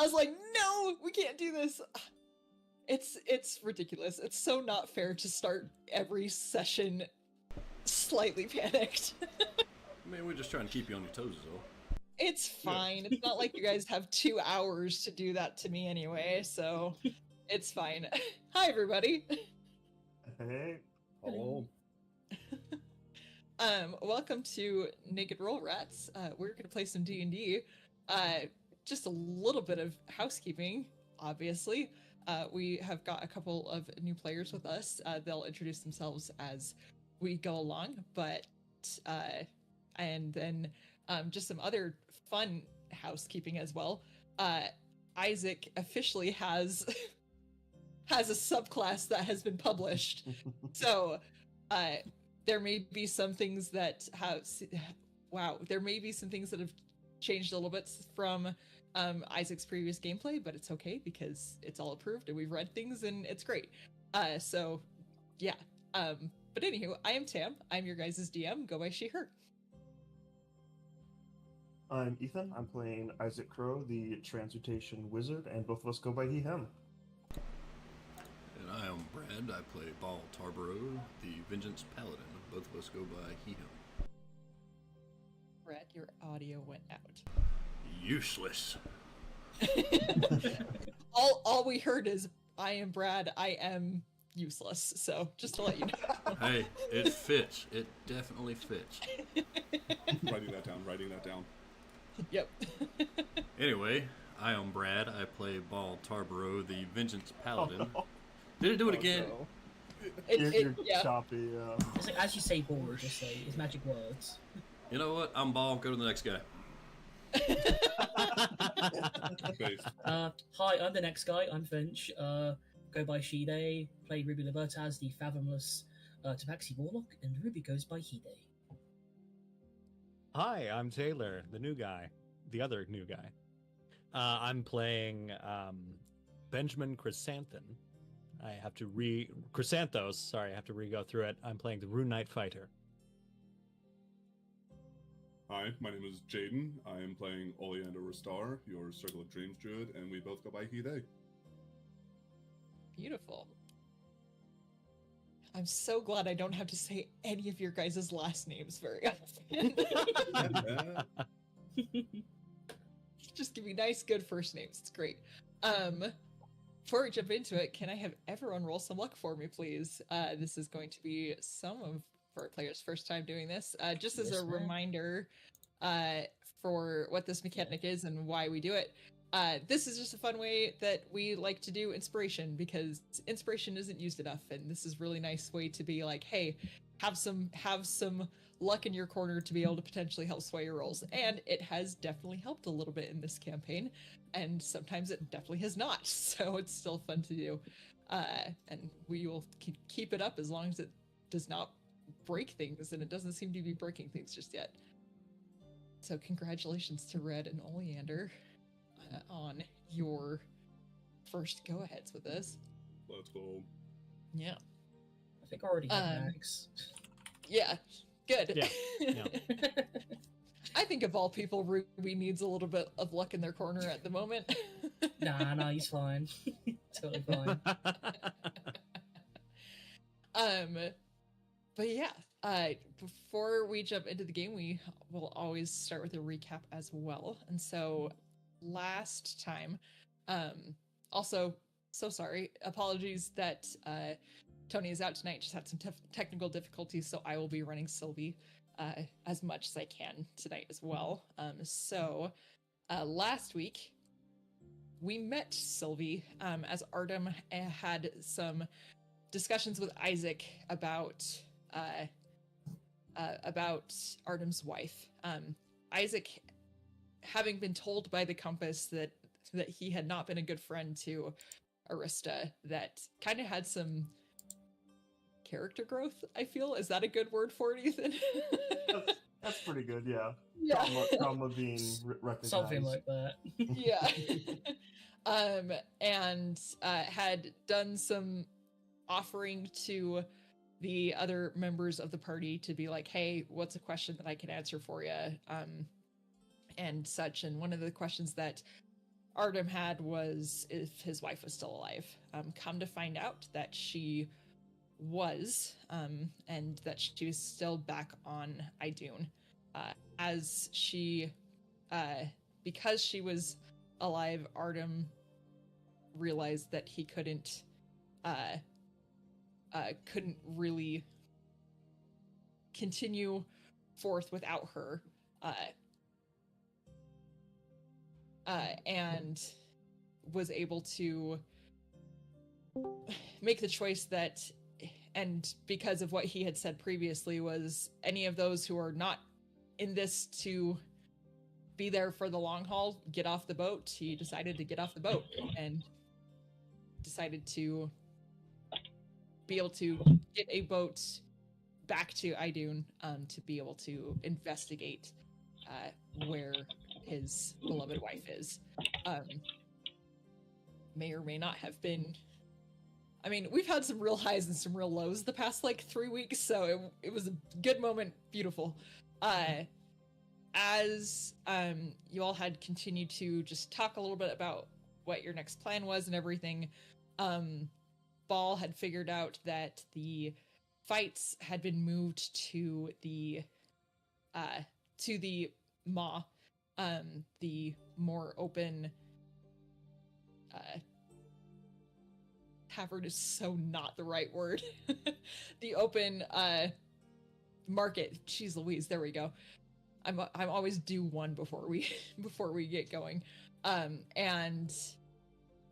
I was like, no, we can't do this. It's ridiculous. It's so not fair to start every session slightly panicked. I mean, we're just trying to keep you on your toes, is all. It's fine. It's not like you guys have 2 hours to do that to me anyway, so it's fine. Hi, everybody. Hey. Oh. Welcome to Naked Roll Rats. We're gonna play some D&D. Just a little bit of housekeeping, obviously. We have got a couple of new players with us. They'll introduce themselves as we go along, but and then just some other fun housekeeping as well. Isaac officially has a subclass that has been published, so there may be some things that have changed a little bit from Isaac's previous gameplay, but it's okay because it's all approved and we've read things and it's great. So yeah. But anywho, I am Tam. I'm your guys' DM. Go by she, her. I'm Ethan. I'm playing Isaac Crow, the Transmutation Wizard, and both of us go by he, him. And I am Brad. I play Ball Tarboro, the Vengeance Paladin. Both of us go by he, him. Brad, your audio went out. Useless. all we heard is, I am Brad, I am useless. So just to let you know. Hey, it fits. It definitely fits. Writing that down. Yep. Anyway, I am Brad. I play Ball Tarboro, the Vengeance Paladin. Did it do it again? No. You're choppy, yeah. It's like, as you say ball, just say his magic words. You know what? I'm Ball. Go to the next guy. Hi, I'm the next guy. I'm Finch. Go by Shide. Play Ruby Libertaz, the fathomless Tabaxi Warlock, and Ruby goes by Hide. Hi, I'm Taylor, the new guy. The other new guy. I'm playing Benjamin Chrysanthon. I have to Chrysanthos, sorry, I have to re-go through it. I'm playing the Rune Knight Fighter. Hi, my name is Jaden. I am playing Oleander Ristar, your Circle of Dreams Druid, and we both go by he, they. Beautiful. I'm so glad I don't have to say any of your guys' last names very often. Just give me nice, good first names. It's great. Before we jump into it, can I have everyone roll some luck for me, please? This is going to be some of our players' first time doing this. Just as a reminder for what this mechanic is and why we do it. This is just a fun way that we like to do inspiration, because inspiration isn't used enough, and this is a really nice way to be like, hey, have some luck in your corner to be able to potentially help sway your rolls. And it has definitely helped a little bit in this campaign, and sometimes it definitely has not, so it's still fun to do. And we will keep it up as long as it does not break things, and it doesn't seem to be breaking things just yet. So congratulations to Red and Oleander on your first go-aheads with this. Let's go. Yeah. I think I already have Max. Yeah, good. Yeah. I think of all people, Ruby needs a little bit of luck in their corner at the moment. Nah, he's fine. Totally fine. But yeah, before we jump into the game, we will always start with a recap as well. And so last time, also, so sorry, apologies that Tony is out tonight, just had some technical difficulties, so I will be running Sylvie as much as I can tonight as well. So last week, we met Sylvie as Artem had some discussions with Isaac about Artem's wife. Isaac, having been told by the Compass that he had not been a good friend to Arista, that kind of had some character growth, I feel. Is that a good word for it, Ethan? That's pretty good, yeah. Yeah. Trauma being recognized. Something like that. Yeah. And had done some offering to the other members of the party to be like, hey, what's a question that I can answer for you? And such. And one of the questions that Artem had was if his wife was still alive. Come to find out that she was, and that she was still back on Idune. As she, because she was alive, Artem realized that he couldn't really continue forth without her, and was able to make the choice that, and because of what he had said previously, was any of those who are not in this to be there for the long haul, get off the boat. He decided to get off the boat and decided to be able to get a boat back to Idune, to be able to investigate where his beloved wife is. May or may not have been. I mean, we've had some real highs and some real lows the past like 3 weeks, so it was a good moment. Beautiful. As you all had continued to just talk a little bit about what your next plan was and everything, Ball had figured out that the fights had been moved to the Maw, the more open tavern is so not the right word. The open market. Jeez Louise, there we go. I'm always due one before we get going. And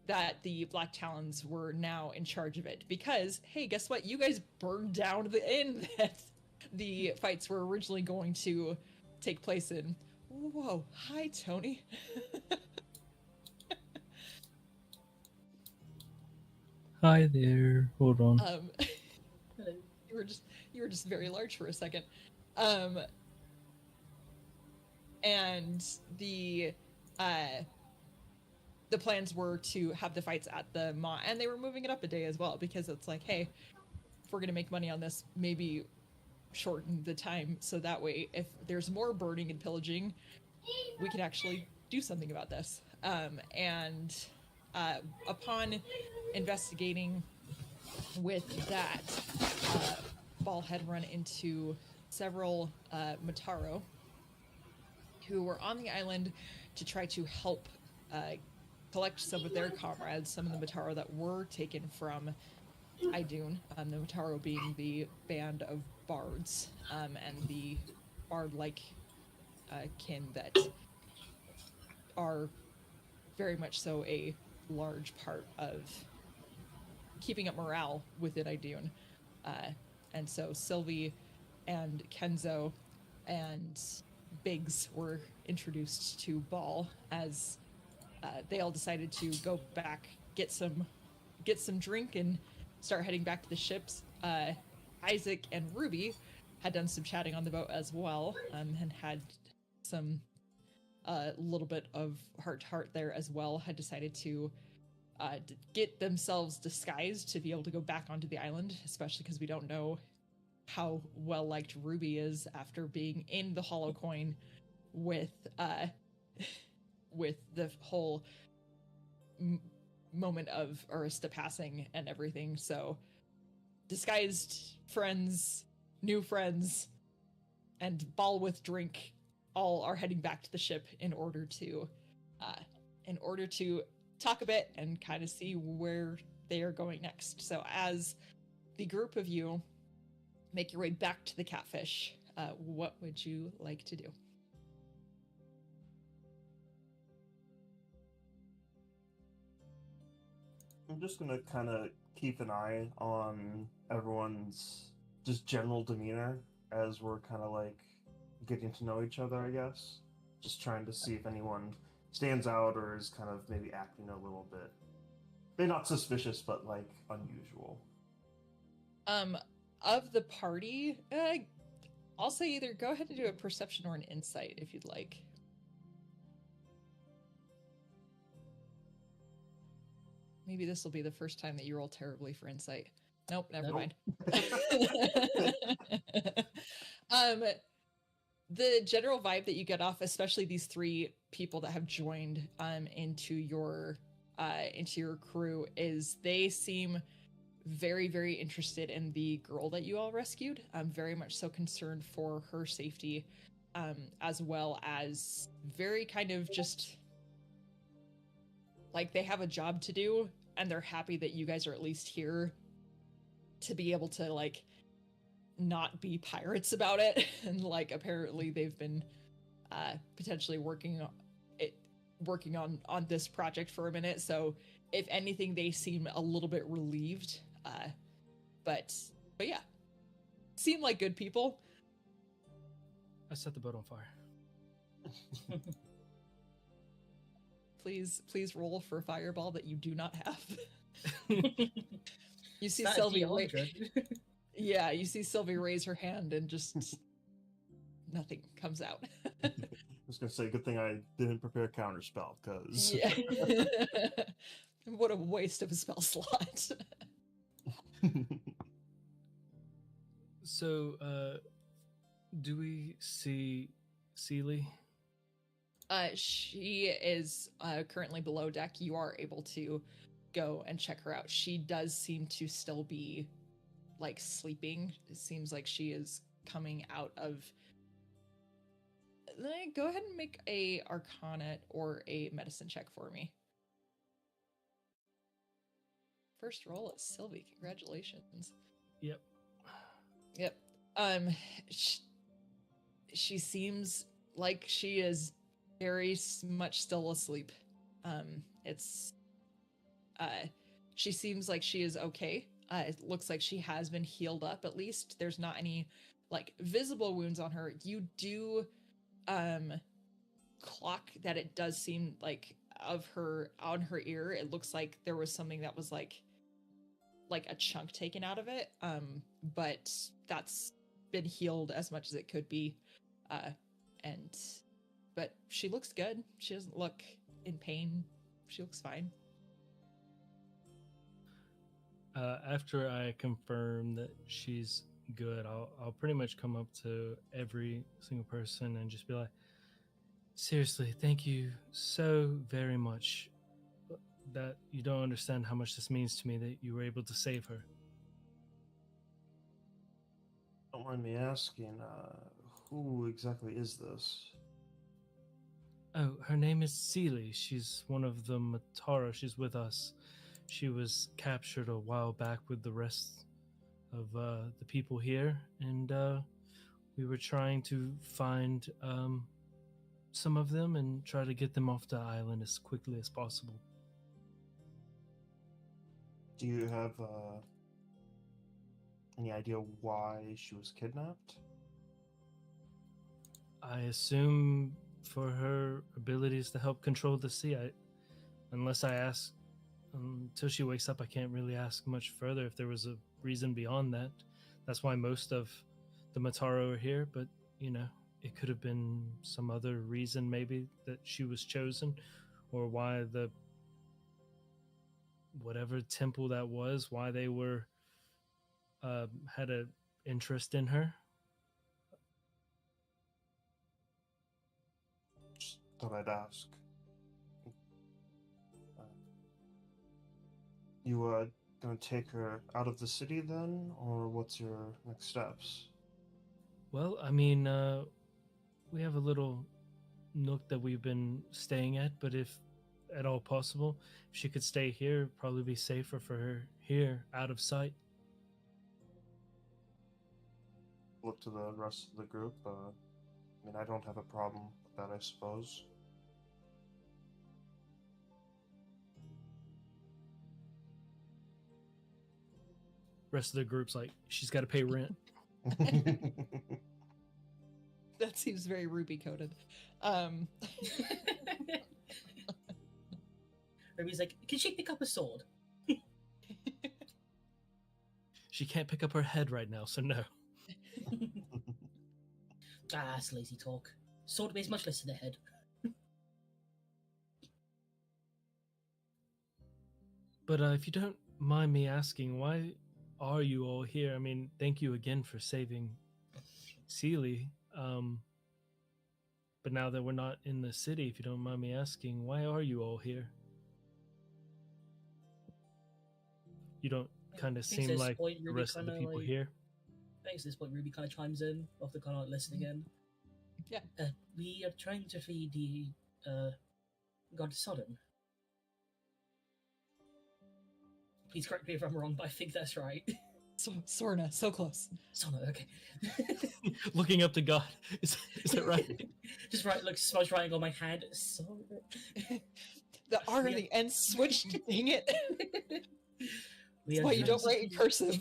that the Black Talons were now in charge of it because, hey, guess what? You guys burned down the inn that the fights were originally going to take place in. Whoa, hi Tony. Hi there. Hold on. You were just very large for a second. And the plans were to have the fights at the Maw, and they were moving it up a day as well because it's like, hey, if we're gonna make money on this, maybe shorten the time so that way if there's more burning and pillaging, we can actually do something about this. And upon investigating with that, Ball had run into several Mataro who were on the island to try to help collect some of their comrades, some of the Mataro that were taken from Idune, the Mataro being the band of bards, and the bard-like kin that are very much so a large part of keeping up morale within Idune. And so Sylvie and Kenzo and Biggs were introduced to Ball as they all decided to go back, get some drink and start heading back to the ships. Isaac and Ruby had done some chatting on the boat as well, and had some little bit of heart-to-heart there as well, had decided to get themselves disguised to be able to go back onto the island, especially because we don't know how well-liked Ruby is after being in the Hollow Coin with the whole moment of Arista passing and everything. So disguised friends, new friends, and Ball with drink all are heading back to the ship in order to talk a bit and kind of see where they are going next. So as the group of you make your way back to the Catfish, what would you like to do? I'm just gonna kind of keep an eye on everyone's just general demeanor as we're kind of like getting to know each other, I guess. Just trying to see if anyone stands out or is kind of maybe acting a little bit, maybe not suspicious, but like unusual. Of the party, I'll say either go ahead and do a perception or an insight if you'd like. Maybe this will be the first time that you roll terribly for insight. Nope, never mind. the general vibe that you get off, especially these three people that have joined into your crew, is they seem very, very interested in the girl that you all rescued. Very much so concerned for her safety, as well as very kind of just like they have a job to do, and they're happy that you guys are at least here to be able to like not be pirates about it. And like apparently they've been potentially working on this project for a minute, so if anything they seem a little bit relieved, but yeah, seem like good people. I set the boat on fire. Please roll for fireball that you do not have. You see That Sylvia D100. yeah, you see Sylvia raise her hand and just nothing comes out. I was gonna say, good thing I didn't prepare a counter spell, because Yeah. What a waste of a spell slot. So, do we see Seely? She is currently below deck. You are able to go and check her out. She does seem to still be like sleeping. It seems like she is coming out of. Go ahead and make a Arcana or a Medicine check for me. First roll is Sylvie. Congratulations. Yep. Yep. She seems like she is very much still asleep. She seems like she is okay. It looks like she has been healed up at least. There's not any like visible wounds on her. You do clock that it does seem like on her ear, it looks like there was something that was like a chunk taken out of it. But that's been healed as much as it could be. But she looks good. She doesn't look in pain. She looks fine. After I confirm that she's good, I'll pretty much come up to every single person and just be like, seriously, thank you so very much. That you don't understand how much this means to me that you were able to save her. don't mind me asking, who exactly is this? Oh, her name is Seely. She's one of the Matara. She's with us. She was captured a while back with the rest of the people here, and we were trying to find some of them and try to get them off the island as quickly as possible. Do you have any idea why she was kidnapped? I assume for her abilities to help control the sea. Unless I ask until she wakes up, I can't really ask much further if there was a reason beyond that. That's why most of the Mataro are here, but you know, it could have been some other reason maybe that she was chosen, or why the whatever temple that was, why they were had an interest in her. Just thought I'd ask. You gonna take her out of the city then, or what's your next steps? Well, I mean, we have a little nook that we've been staying at, but if at all possible, if she could stay here, it'd probably be safer for her here, out of sight. Look to the rest of the group. I mean, I don't have a problem with that, I suppose. Rest of the group's like, she's got to pay rent. That seems very Ruby coded. Ruby's like, can she pick up a sword? She can't pick up her head right now, so no. That's lazy talk. Sword weighs much less than the head. But if you don't mind me asking, why are you all here? I mean, thank you again for saving Seely. But now that we're not in the city, if you don't mind me asking, why are you all here? You don't kind of seem like the rest of the people here. Thanks. At this point, Ruby kind of chimes in after kind of listening in. Yeah. We are trying to feed the god Sodom. Please correct me if I'm wrong, but I think that's right. Sorna, so close. Sodom, okay. Looking up to God. Is that right? Just right, like smudge writing on my hand. The R and the N switched. Dang it! That's why you don't write in cursive.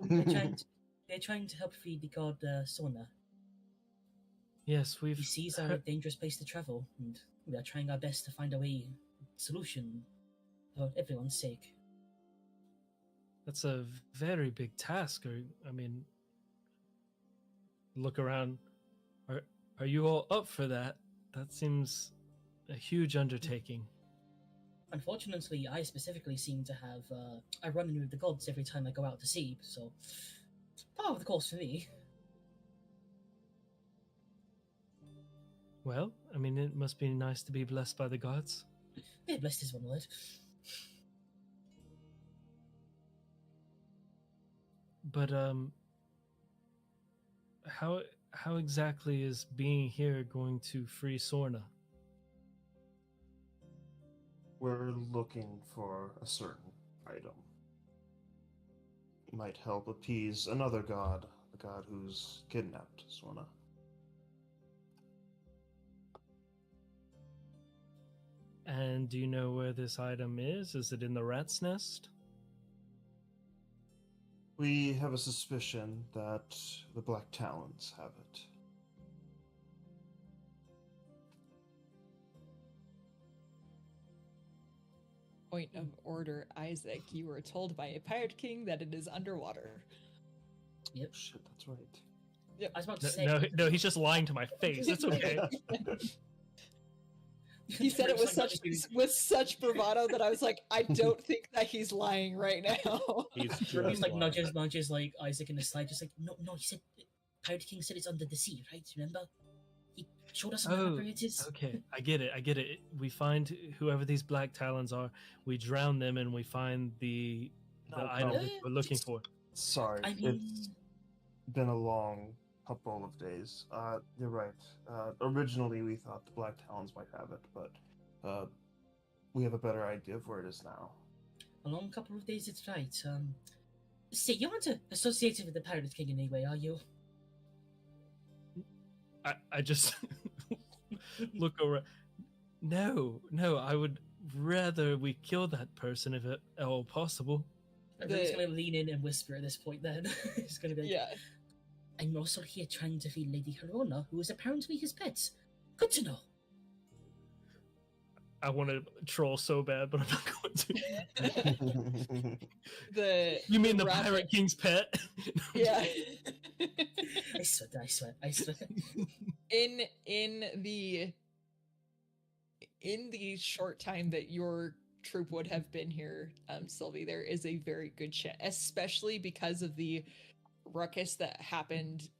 They're trying to help feed the god Sorna. Yes, He sees our dangerous place to travel, and we are trying our best to find a solution for everyone's sake. That's a very big task. I mean, look around. Are you all up for that? That seems a huge undertaking. Unfortunately, I specifically seem to have I run in with the gods every time I go out to sea, so part of the course for me. Well, I mean, it must be nice to be blessed by the gods. Yeah, blessed is one word. But how exactly is being here going to free Sorna? We're looking for a certain item. Might help appease another god, the god who's kidnapped Sorna. And do you know where this item is? Is it in the rat's nest? We have a suspicion that the Black Talons have it. Point of order, Isaac. You were told by a pirate king that it is underwater. Yep. Shit, that's right. Yep. I was about to say. No, he's just lying to my face. It's okay. He said it with such bravado that I was like, I don't think that he's lying right now. He's like nudges like Isaac in the slide, just like no. He said Pirate King said it's under the sea, right? Remember? He showed us where it is. Okay, I get it. We find whoever these Black Talons are, we drown them, and we find the item that we're looking for. Sorry, it's been a long couple of days. You're right. Originally, we thought the Black Talons might have it, but we have a better idea of where it is now. A long couple of days, it's right. See, you aren't associated with the Pirate King in any way, are you? I just look around. No, I would rather we kill that person if at all possible. I'm just going to lean in and whisper at this point then. It's going to be like, yeah. I'm also here trying to feed Lady Harona, who is apparently his pet. Good to know. I want to troll so bad, but I'm not going to. You mean the Pirate King's pet? Yeah. I swear. In the short time that your troop would have been here, Sylvie, there is a very good chance, especially because of the ruckus that happened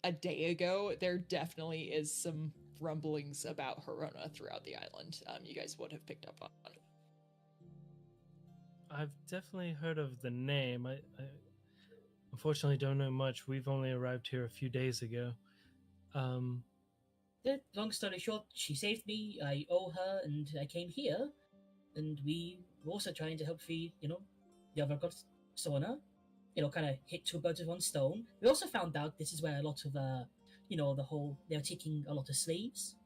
a day ago. There definitely is some rumblings about Harona throughout the island. You guys would have picked up on. I've definitely heard of the name. I unfortunately don't know much. We've only arrived here a few days ago. Long story short, she saved me. I owe her, and I came here, and we were also trying to help feed, the other god Sona. Kind of hit two birds with one stone. We also found out this is where a lot of, they're taking a lot of slaves,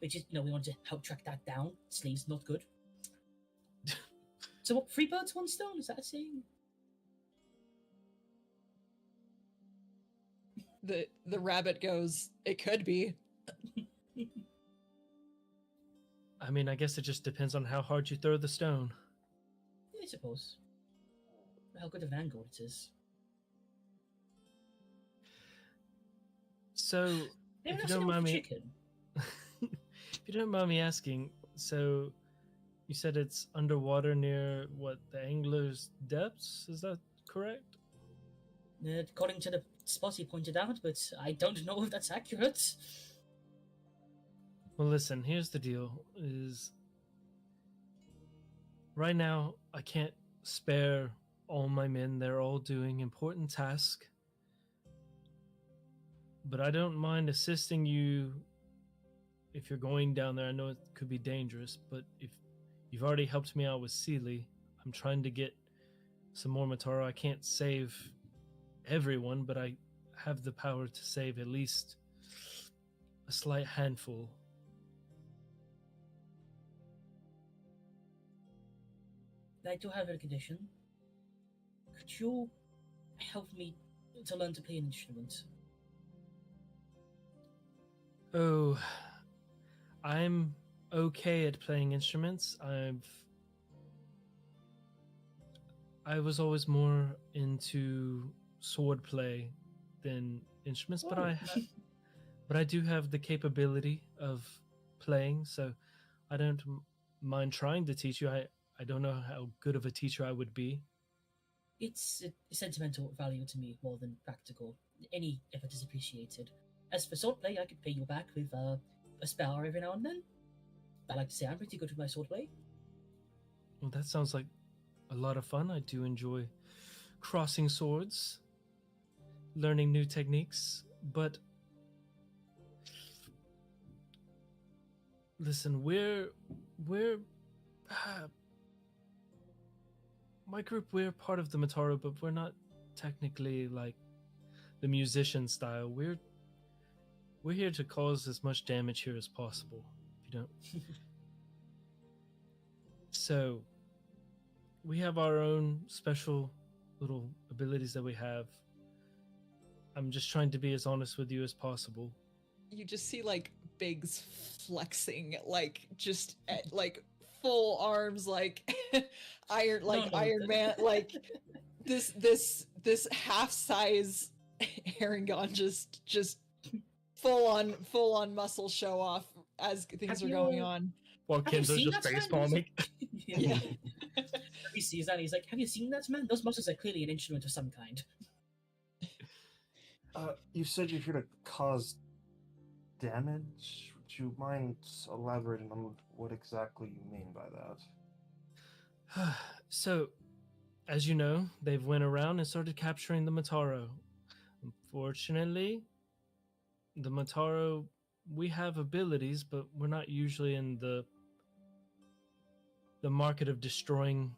which is, we wanted to help track that down. Slaves, not good. So what, 3 birds, 1 stone? Is that a saying? The rabbit goes, it could be. I mean, I guess it just depends on how hard you throw the stone. Yeah, I suppose. How good of an angle it is. So, if you don't mind me, if you don't mind me asking, so you said it's underwater near the Angler's Depths? Is that correct? According to the spot he pointed out, but I don't know if that's accurate. Well, listen, here's the deal is right now I can't spare all my men. They're all doing important tasks. But I don't mind assisting you if you're going down there. I know it could be dangerous, but if you've already helped me out with Sealy, I'm trying to get some more Mataro. I can't save everyone, but I have the power to save at least a slight handful. I do have a condition. Could you help me to learn to play an instrument? Oh, I'm okay at playing instruments. I was always more into sword play than instruments, but I do have the capability of playing, so I don't mind trying to teach you. I don't know how good of a teacher I would be. It's a sentimental value to me more than practical. Any effort is appreciated. As for swordplay, I could pay you back with a spell every now and then. I like to say I'm pretty good with my swordplay. Well, that sounds like a lot of fun. I do enjoy crossing swords, learning new techniques, but listen, we're my group, we're part of the Mataro, but we're not technically like the musician style. We're here to cause as much damage here as possible. If you don't. So we have our own special little abilities that we have. I'm just trying to be as honest with you as possible. You just see like Biggs flexing, like just at, like full arms, like Iron Man, like this half size Herringon just full on muscle show off as things are going on. While Kenzo's just face palming. Yeah. He sees that and he's like, "Have you seen that, man? Those muscles are clearly an instrument of some kind." You said you're here to cause damage. Would you mind elaborating on what exactly you mean by that? So, as you know, they've went around and started capturing the Mataro. Unfortunately, the Mataro, we have abilities, but we're not usually in the market of destroying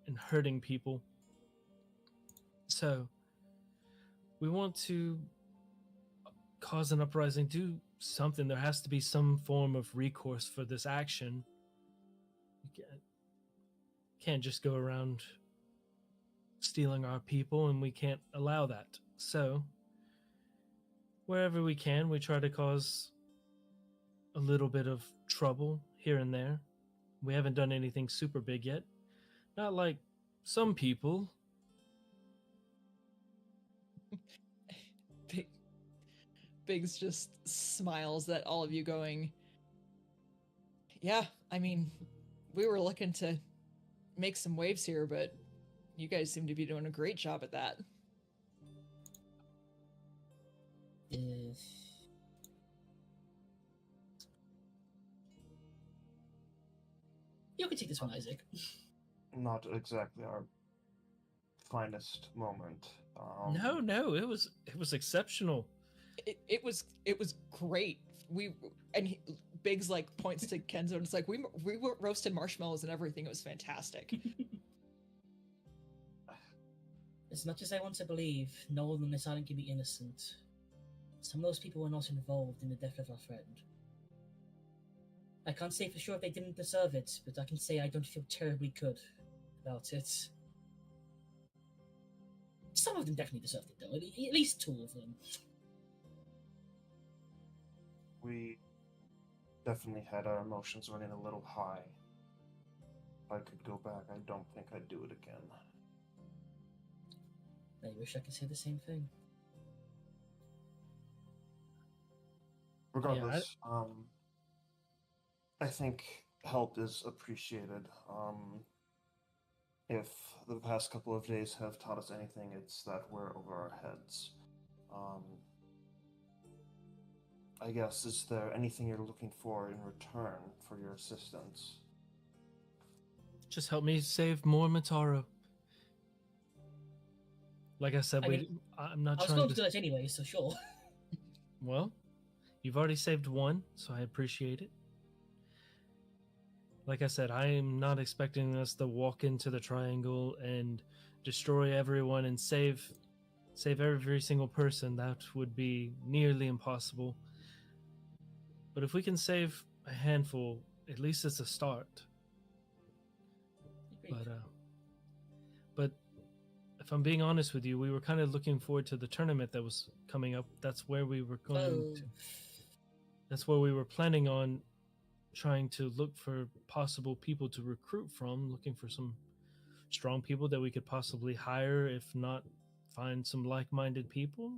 and hurting people. So, we want to cause an uprising, do something. There has to be some form of recourse for this action. You can't just go around stealing our people, and we can't allow that. So, wherever we can, we try to cause a little bit of trouble here and there. We haven't done anything super big yet. Not like some people. Biggs just smiles at all of you going, yeah, I mean, we were looking to make some waves here, but you guys seem to be doing a great job at that. You can take this one, Isaac. Not exactly our finest moment. No, it was exceptional. It was great. Biggs like points to Kenzo and it's like we roasted marshmallows and everything. It was fantastic. As much as I want to believe Nolan and Silent can be innocent, some of those people were not involved in the death of our friend. I can't say for sure if they didn't deserve it, but I can say I don't feel terribly good about it. Some of them definitely deserved it, though. At least two of them. We definitely had our emotions running a little high. If I could go back, I don't think I'd do it again. I wish I could say the same thing. Regardless, I think help is appreciated. If the past couple of days have taught us anything, it's that we're over our heads. I guess, is there anything you're looking for in return for your assistance? Just help me save more Mataro. Like I said, I mean, I'm not I was trying going to. to do that anyway, so sure. Well, you've already saved one, so I appreciate it. Like I said, I am not expecting us to walk into the triangle and destroy everyone and save every single person. That would be nearly impossible. But if we can save a handful, at least it's a start. Agreed. But if I'm being honest with you, we were kind of looking forward to the tournament that was coming up. That's where we were going to. That's where we were planning on trying to look for possible people to recruit from, looking for some strong people that we could possibly hire, if not find some like-minded people.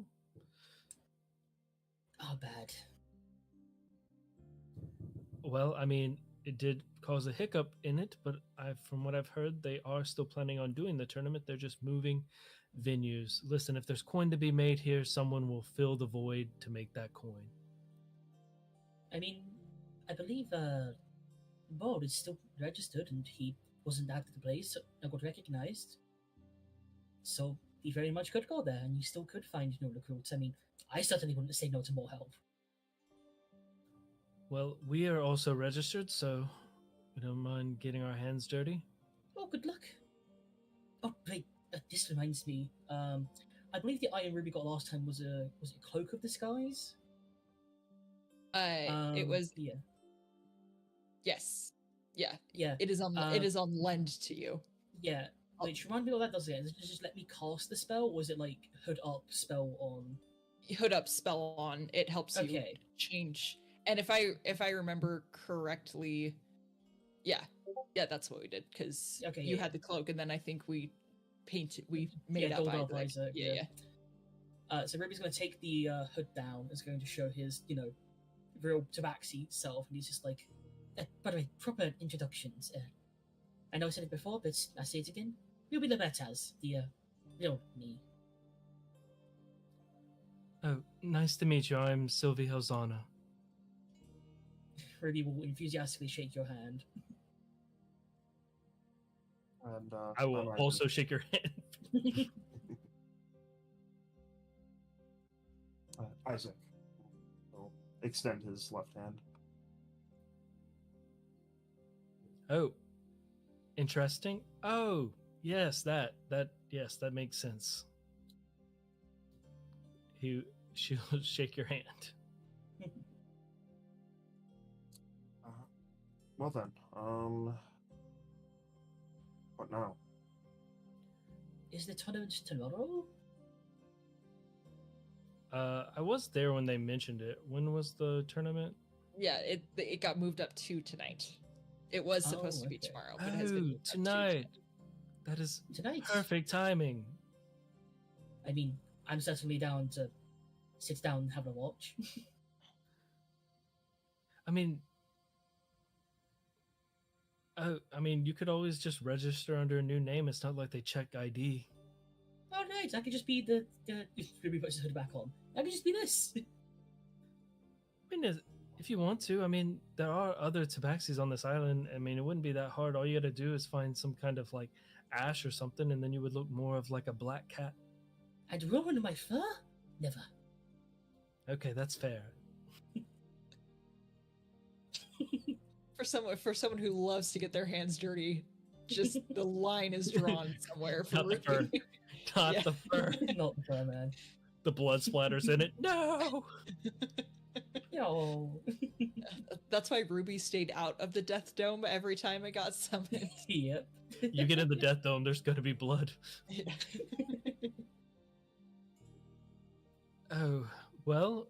Oh, bad. Well, I mean, it did cause a hiccup in it, but from what I've heard, they are still planning on doing the tournament. They're just moving venues. Listen, if there's coin to be made here, someone will fill the void to make that coin. I mean, I believe Bod is still registered and he wasn't at the place and got recognized. So he very much could go there and you still could find new recruits. I mean, I certainly wouldn't say no to more help. Well, we are also registered, so we don't mind getting our hands dirty. Oh, good luck. Oh, wait, this reminds me. I believe the item Ruby got last time was it Cloak of Disguise? It was yeah. yes, yeah. Yeah. It is on lend to you. Yeah. Which remind me what that does again. Does it just let me cast the spell, or is it like hood up spell on? Hood up spell on. It helps you Okay. change. And if I remember correctly, yeah, that's what we did because Okay, you yeah. had the cloak, and then I think we made Yeah, up Gold like, Isaac, yeah. So Ruby's going to take the hood down. It's going to show his, real tabaxi self, and he's just like, by the way, proper introductions. I know I said it before, but I say it again. Ruby Libertaz, the real me. Oh, nice to meet you. I'm Sylvie Hosana. Ruby will enthusiastically shake your hand. And I will I'm also shake your hand. Isaac will extend his left hand. Oh, interesting. Oh, yes, that makes sense. She'll shake your hand. Well then, what now? Is the tournament tomorrow? I was there when they mentioned it. When was the tournament? Yeah, it got moved up to tonight. It was supposed to be okay. tomorrow, but it has been moved up to tonight. That is Tonight? perfect timing. I mean, I'm certainly down to sit down and have a watch. I mean, you could always just register under a new name. It's not like they check ID. Oh, nice. I could just be the Ruby puts his hood back on. I could just be this. I mean, if you want to, I mean, there are other tabaxis on this island. I mean, it wouldn't be that hard. All you got to do is find some kind of like ash or something, and then you would look more of like a black cat. I'd ruin my fur? Never. Okay, that's fair. For someone who loves to get their hands dirty, just the line is drawn somewhere for Not the fur. Ruby. Not Yeah. the fur. Not the fur, man. The blood splatters in it. No. No. That's why Ruby stayed out of the Death Dome every time it got summoned. Yep. You get in the death dome, there's going to be blood. Yeah. Oh, well,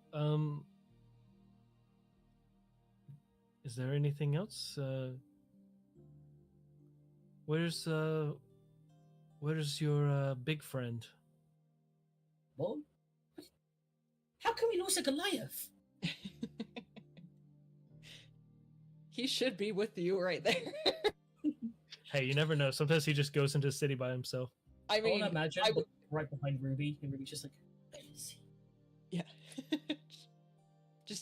is there anything else? Where's your big friend? What? How can we lose a Goliath? He should be with you right there. Hey, you never know. Sometimes he just goes into the city by himself. I I mean, want to imagine I would, right behind Ruby, and Ruby's just like, where is he? yeah.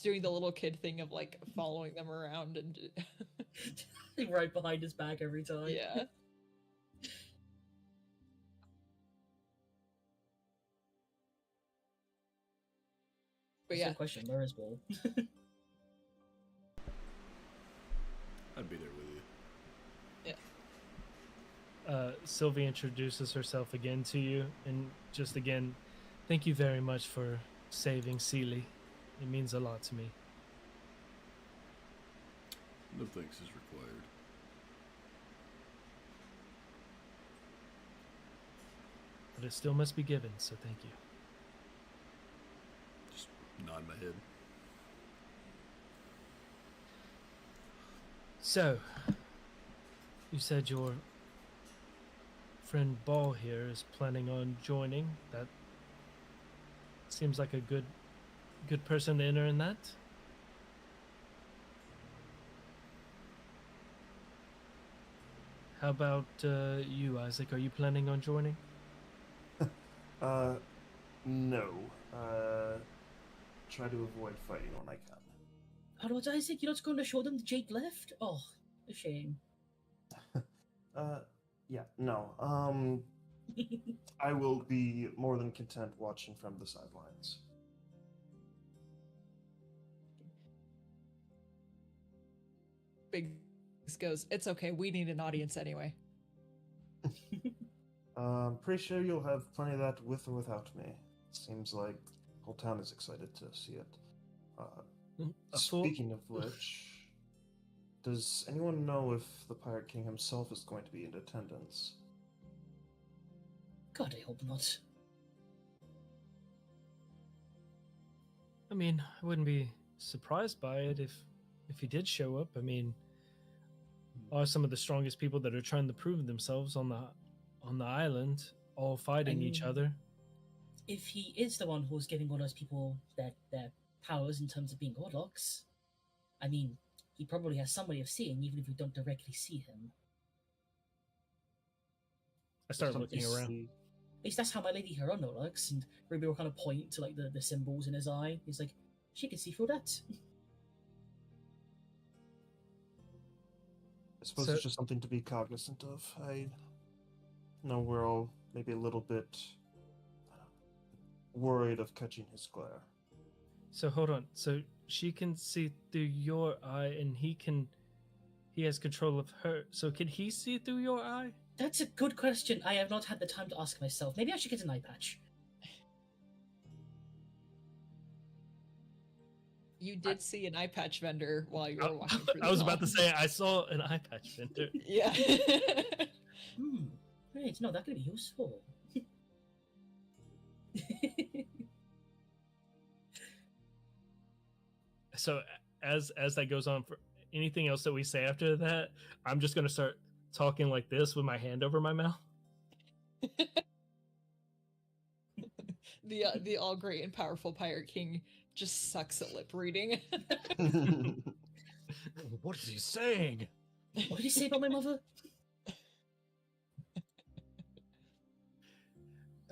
just doing the little kid thing of like following them around and Right behind his back every time. yeah. But That's yeah, a question. Where is Ball? I'd be there with you. Sylvie introduces herself again to you, and just again, thank you very much for saving Seely. It means a lot to me. No thanks is required. But it still must be given, so thank you. Just nod my head. So, you said your friend Ball here is planning on joining. That seems like a good person to enter in that. How about you, Isaac? Are you planning on joining? No. Try to avoid fighting when I can. How about Isaac? You're not going to show them that Jake left? Oh, a shame. Yeah, no. I will be more than content watching from the sidelines. Biggs goes, "It's okay. We need an audience anyway." Pretty sure you'll have plenty of that with or without me. Seems like the whole town is excited to see it. Speaking of which, does anyone know if the Pirate King himself is going to be in attendance? God, I hope not. I mean, I wouldn't be surprised by it if he did show up. I mean, are some of the strongest people that are trying to prove themselves on the island, all fighting each other. If he is the one who's giving all those people their powers in terms of being warlocks, I mean, he probably has some way of seeing, even if we don't directly see him. I start Something looking to around. see. At least that's how my Lady Hirono looks, and Ruby will kind of point to like the symbols in his eye. He's like, she can see through that. I suppose So- it's just something to be cognizant of. I know we're all maybe a little bit worried of catching his glare. So hold on. So she can see through your eye, and he has control of her. So can he see through your eye? That's a good question. I have not had the time to ask myself. Maybe I should get an eye patch. You did see an eye patch vendor while you were walking through the I was about mall. to say I saw an eye patch vendor. Yeah. Right, no, that could be useful. So as that goes on, for anything else that we say after that, I'm just gonna start talking like this with my hand over my mouth. The all great and powerful Pirate King just sucks at lip reading. What is he saying? What did he say about my mother?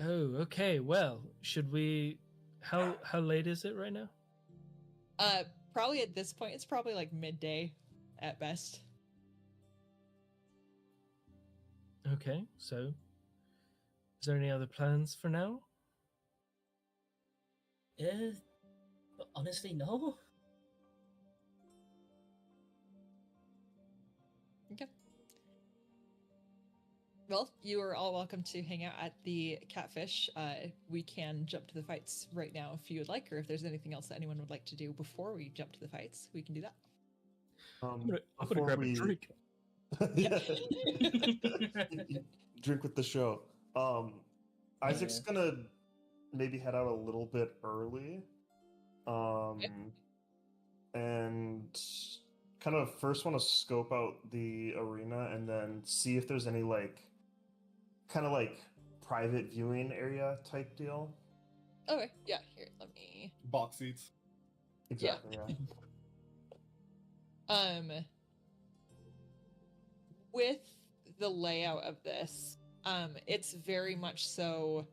Oh, okay. Well, should we? How late is it right now? Probably at this point, it's probably like midday at best. Okay, so is there any other plans for now? Honestly, no. Okay. Well, you are all welcome to hang out at the Catfish. We can jump to the fights right now if you would like, or if there's anything else that anyone would like to do before we jump to the fights, we can do that. I'm gonna before grab we- a drink. Yeah. Drink with the show. Isaac's gonna maybe head out a little bit early. And kind of first want to scope out the arena and then see if there's any kind of private viewing area type deal. Okay, yeah, here, let me. Box seats. Exactly, yeah. With the layout of this, it's very much so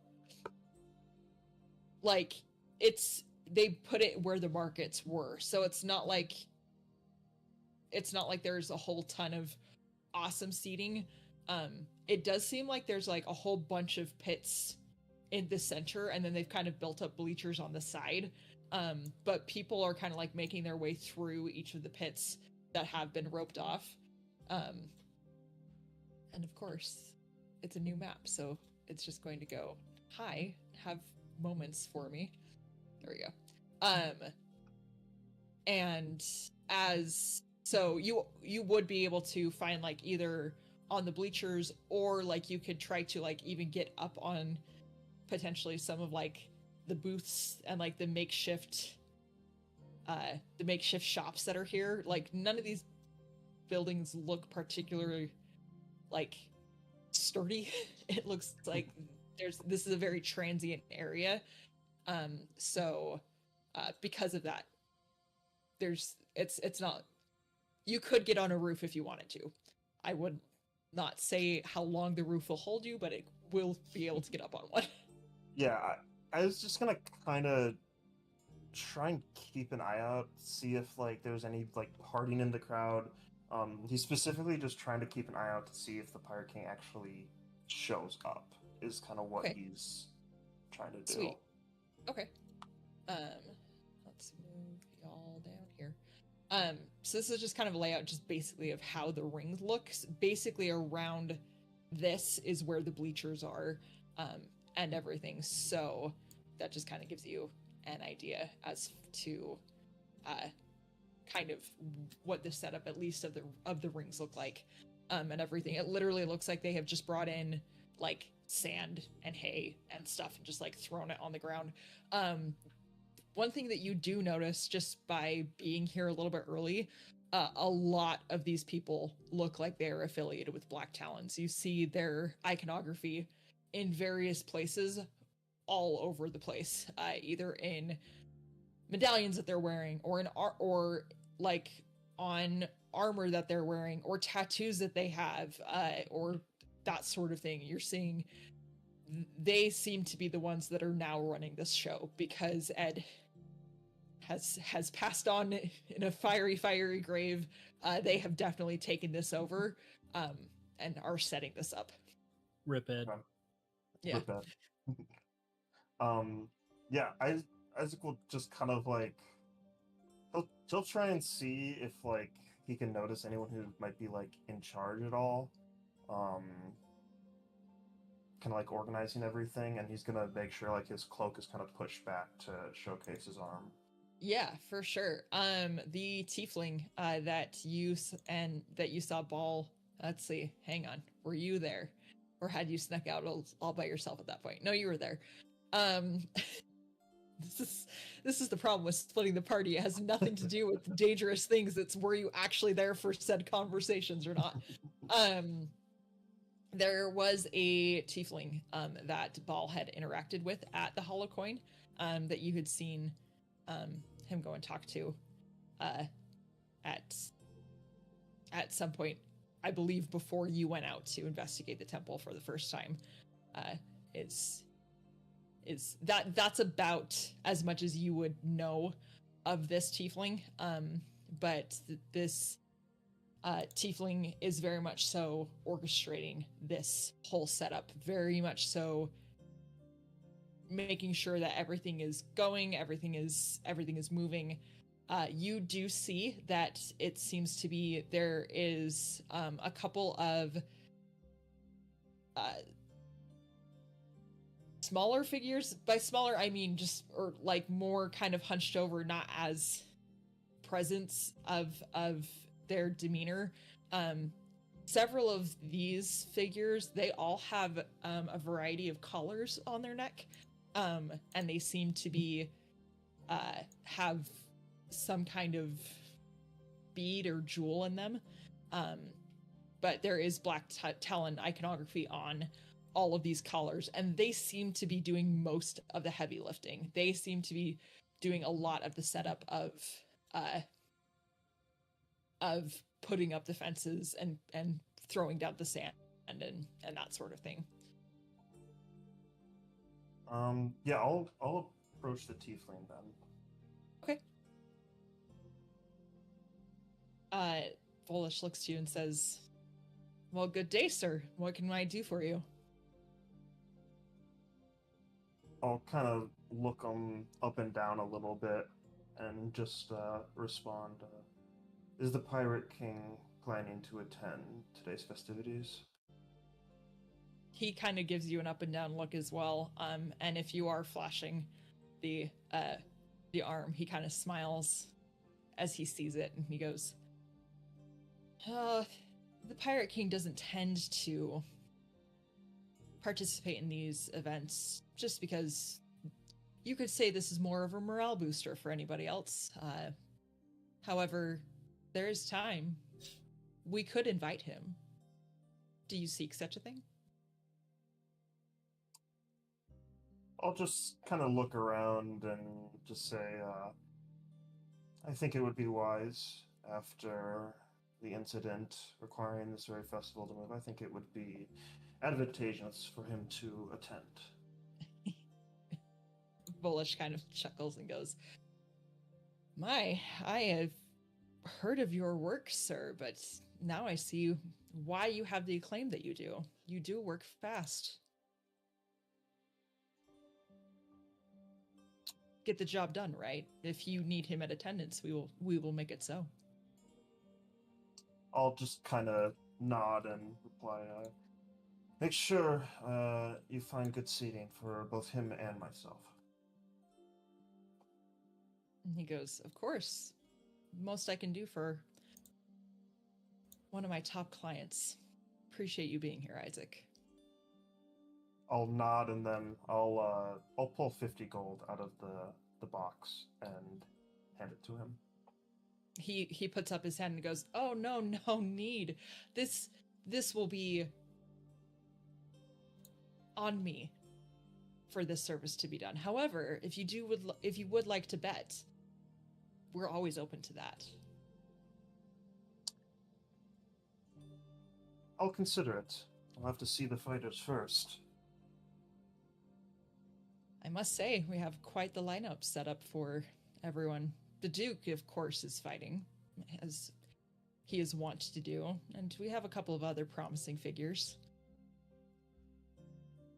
like it's they put it where the markets were, so it's not like there's a whole ton of awesome seating. It does seem like there's like a whole bunch of pits in the center, and then they've kind of built up bleachers on the side. But people are kind of like making their way through each of the pits that have been roped off. And of course, it's a new map, so it's just going to go, hi, have moments for me. There we go. And so you would be able to find like either on the bleachers, or like you could try to like even get up on potentially some of like the booths and like the makeshift shops that are here. Like none of these buildings look particularly like sturdy. It looks like this is a very transient area. So because of that, it's not, you could get on a roof if you wanted to. I would not say how long the roof will hold you, but it will be able to get up on one. Yeah, I was just gonna kind of try and keep an eye out, see if like there's any like partying in the crowd. He's specifically just trying to keep an eye out to see if the Pirate King actually shows up. Is kind of what he's trying to do. Sweet. Okay. Let's move y'all down here. So this is just kind of a layout, just basically of how the ring looks. Basically around this is where the bleachers are, and everything. So that just kind of gives you an idea as to kind of what the setup, at least of the rings, look like, and everything. It literally looks like they have just brought in like sand and hay and stuff and just like thrown it on the ground. One thing that you do notice just by being here a little bit early, a lot of these people look like they're affiliated with Black Talons. You see their iconography in various places all over the place, either in medallions that they're wearing, or or like on armor that they're wearing, or tattoos that they have, or that sort of thing. You're seeing they seem to be the ones that are now running this show, because Ed has passed on in a fiery grave. They have definitely taken this over, and are setting this up. Rip Ed. Yeah. Rip Ed. Yeah, Isaac will just kind of like he'll try and see if like he can notice anyone who might be like in charge at all, kind of like organizing everything, and he's gonna make sure like his cloak is kind of pushed back to showcase his arm. Yeah, for sure. The tiefling that you saw Ball. Let's see. Hang on. Were you there, or had you snuck out all by yourself at that point? No, you were there. This is the problem with splitting the party. It has nothing to do with dangerous things. It's were you actually there for said conversations or not. There was a tiefling that Ball had interacted with at the Hollow Coin, that you had seen him go and talk to at some point, I believe, before you went out to investigate the temple for the first time. That's about as much as you would know of this tiefling. But this tiefling is very much so orchestrating this whole setup, very much so making sure that everything is going, everything is moving. You do see that it seems to be there is a couple of smaller figures. By smaller, I mean just, or like more kind of hunched over, not as presence of their demeanor. Several of these figures, they all have a variety of collars on their neck, and they seem to be have some kind of bead or jewel in them. But there is Black Talon iconography on all of these collars, and they seem to be doing most of the heavy lifting. They seem to be doing a lot of the setup of putting up the fences and throwing down the sand and that sort of thing. Yeah, I'll approach the tiefling then. Volish looks to you and says, well, good day, sir. What can I do for you? I'll kind of look up and down a little bit and just respond. Is the Pirate King planning to attend today's festivities? He kind of gives you an up and down look as well. And if you are flashing the arm, he kind of smiles as he sees it, and he goes, the Pirate King doesn't tend to participate in these events just because you could say this is more of a morale booster for anybody else. However, there is time. We could invite him. Do you seek such a thing? I'll just kind of look around and just say, I think it would be wise after the incident requiring this very festival to move. I think it would be advantageous for him to attend. Bullish kind of chuckles and goes, I have heard of your work, sir, but now I see why you have the acclaim that you do. You do work fast. Get the job done, right? If you need him at attendance, we will make it so. I'll just kind of nod and reply, make sure you find good seating for both him and myself. And he goes, of course. Most I can do for one of my top clients. Appreciate you being here, Isaac. I'll nod and then I'll pull 50 gold out of the box and hand it to him. He puts up his hand and goes, oh, no need. This will be on me for this service to be done. However, if you would like to bet, we're always open to that. I'll consider it. I'll have to see the fighters first. I must say, we have quite the lineup set up for everyone. The Duke, of course, is fighting, as he is wont to do, and we have a couple of other promising figures.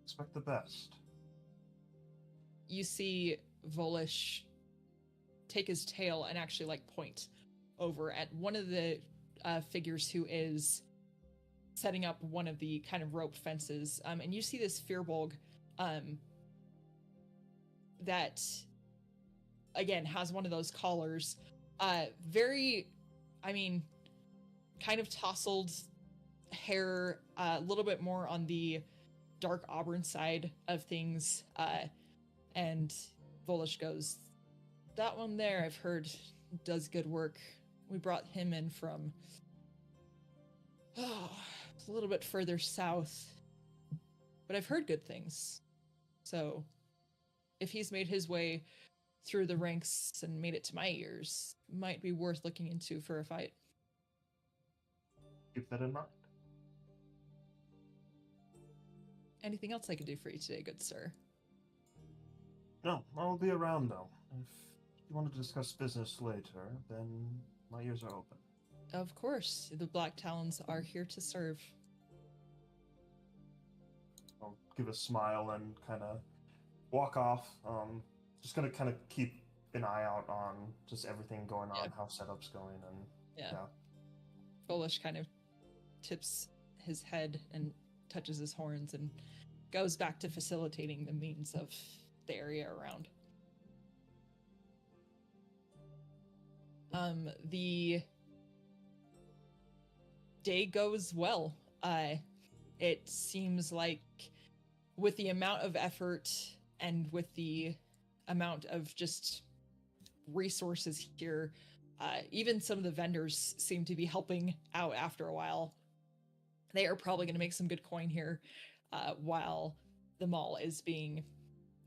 Expect the best. You see Volish take his tail and actually point over at one of the figures who is setting up one of the kind of rope fences, and you see this Firbolg that again has one of those collars, very, kind of tousled hair, a little bit more on the dark auburn side of things, and Volish goes, that one there I've heard does good work. We brought him in from a little bit further south, but I've heard good things. So if he's made his way through the ranks and made it to my ears, might be worth looking into for a fight. Keep that in mind. Anything else I can do for you today, good sir? No, I'll be around though. If you want to discuss business later, then my ears are open. Of course, the Black Talons are here to serve. I'll give a smile and kind of walk off. Just gonna kind of keep an eye out on just everything going on, how setup's going, and yeah. Volish kind of tips his head and touches his horns and goes back to facilitating the means of the area around. The day goes well. It seems like with the amount of effort and with the amount of just resources here, even some of the vendors seem to be helping out after a while. They are probably going to make some good coin here while the mall is being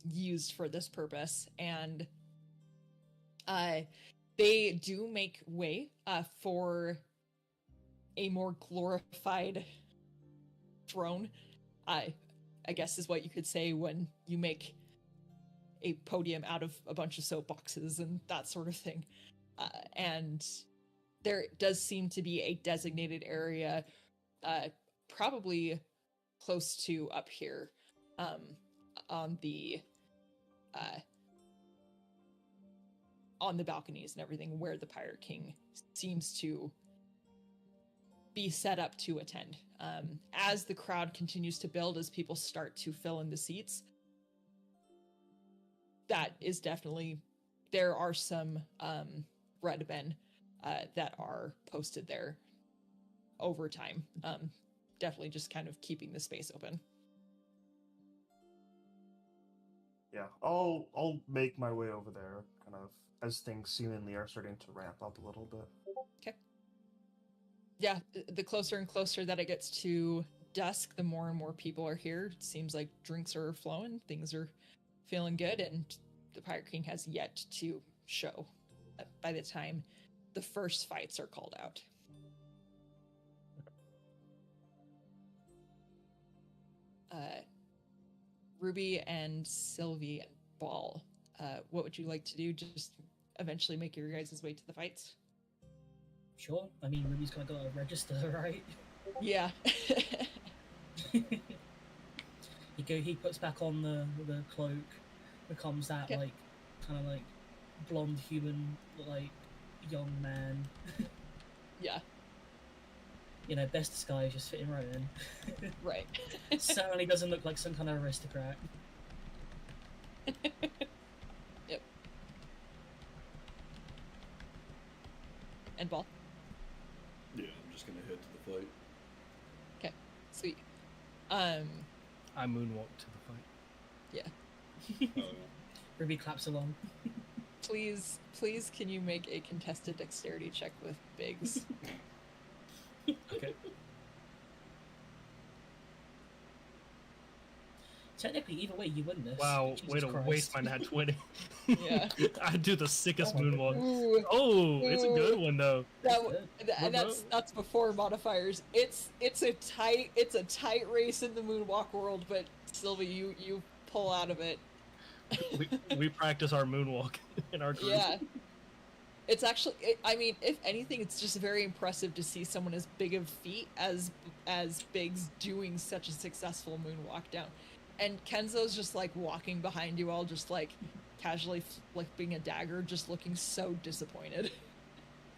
used for this purpose. And they do make way for a more glorified throne, I guess is what you could say when you make a podium out of a bunch of soapboxes and that sort of thing. And there does seem to be a designated area, probably close to up here, on the balconies and everything, where the Pirate King seems to be set up to attend. As the crowd continues to build, as people start to fill in the seats, that is definitely, there are some red men that are posted there over time. Definitely just kind of keeping the space open. Yeah, I'll make my way over there, kind of as things seemingly are starting to ramp up a little bit. Okay. Yeah, the closer and closer that it gets to dusk, the more and more people are here. It seems like drinks are flowing, things are feeling good, and the Pirate King has yet to show by the time the first fights are called out. Ruby and Sylvie and Ball, what would you like to do? Just eventually make your guys' way to the fights? Sure. I mean, Ruby's kind of got to register, right? Yeah. He puts back on the cloak, becomes that Okay. like kind of like blonde human like young man. Yeah, You know, best disguise, just fitting right in. right. Certainly doesn't look like some kind of aristocrat. Yep. And Ball. Yeah, I'm just gonna head to the fight. Okay, sweet. I moonwalk to the fight. Yeah. Ruby claps along. Please, can you make a contested dexterity check with Biggs? Okay. Technically, either way, you win this. Wow, Jesus way to Christ. waste my nat 20. Yeah. I do the sickest Oh my moonwalk. Ooh, Oh, it's a good one though. that, Good. and that's before modifiers. It's a tight race in the moonwalk world, but Sylvie, you pull out of it. We practice our moonwalk in our group. Yeah. It's actually, I mean, if anything, it's just very impressive to see someone as big of feet as Biggs doing such a successful moonwalk down. And Kenzo's just like walking behind you all, just like casually flipping a dagger, just looking so disappointed.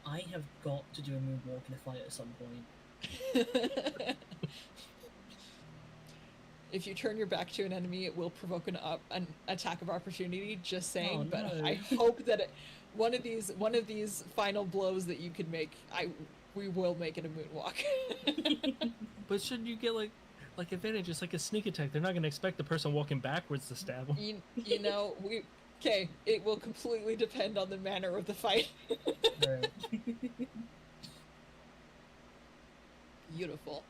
I have got to do a moonwalk in a fight at some point. If you turn your back to an enemy, it will provoke an attack of opportunity. Just saying, Oh, but no. I hope that one of these final blows that you can make, we will make it a moonwalk. But shouldn't you get like advantages, like a sneak attack? They're not going to expect the person walking backwards to stab them. you know, it will completely depend on the manner of the fight. Right. Beautiful.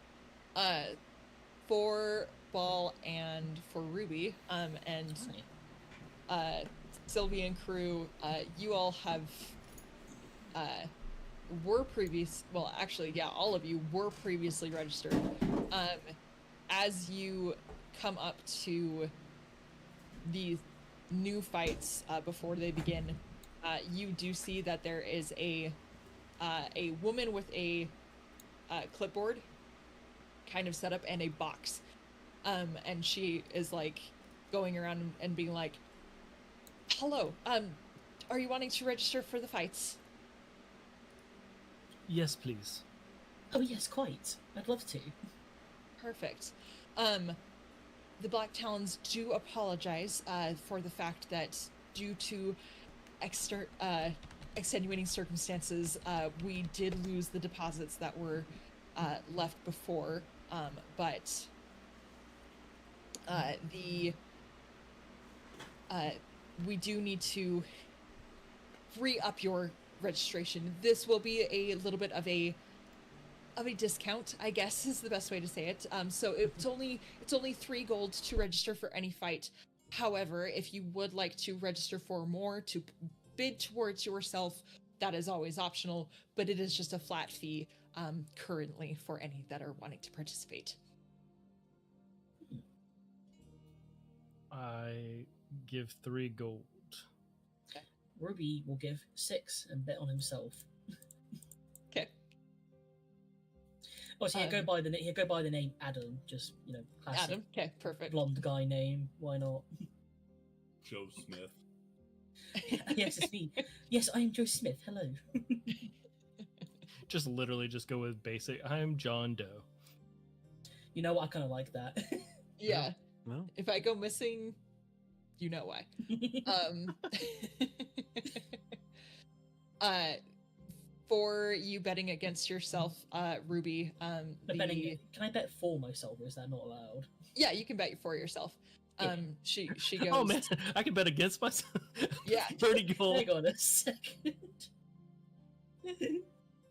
For Ball and for Ruby, and Sylvie and crew, you all have all of you were previously registered. As you come up to the new fights before they begin, you do see that there is a woman with a clipboard kind of set up and a box, and she is like going around and being like, hello, are you wanting to register for the fights? Yes, please. Oh yes, quite. I'd love to. Perfect. The Black Talons do apologize for the fact that due to extenuating circumstances, we did lose the deposits that were left before, but we do need to re-up your registration. This will be a little bit of a discount, I guess is the best way to say it. So it's only 3 gold to register for any fight. However, if you would like to register for more to bid towards yourself, that is always optional, but it is just a flat fee currently for any that are wanting to participate. I give 3 gold. Ruby will give 6 and bet on himself. Oh, so he'll go by the name Adam. Just classic Adam. Okay, perfect. blonde guy name. Why not? Joe Smith. Yes, it's me. Yes, I am Joe Smith. Hello. Just literally just go with basic. I'm John Doe. You know what? I kind of like that. Yeah. Well, If I go missing, you know why. Uh, for you betting against yourself, Ruby, But betting, can I bet for myself, or is that not allowed? yeah, you can bet for yourself. Yeah. She goes, Oh man, I can bet against myself. Yeah. 30 gold. Hang on a second.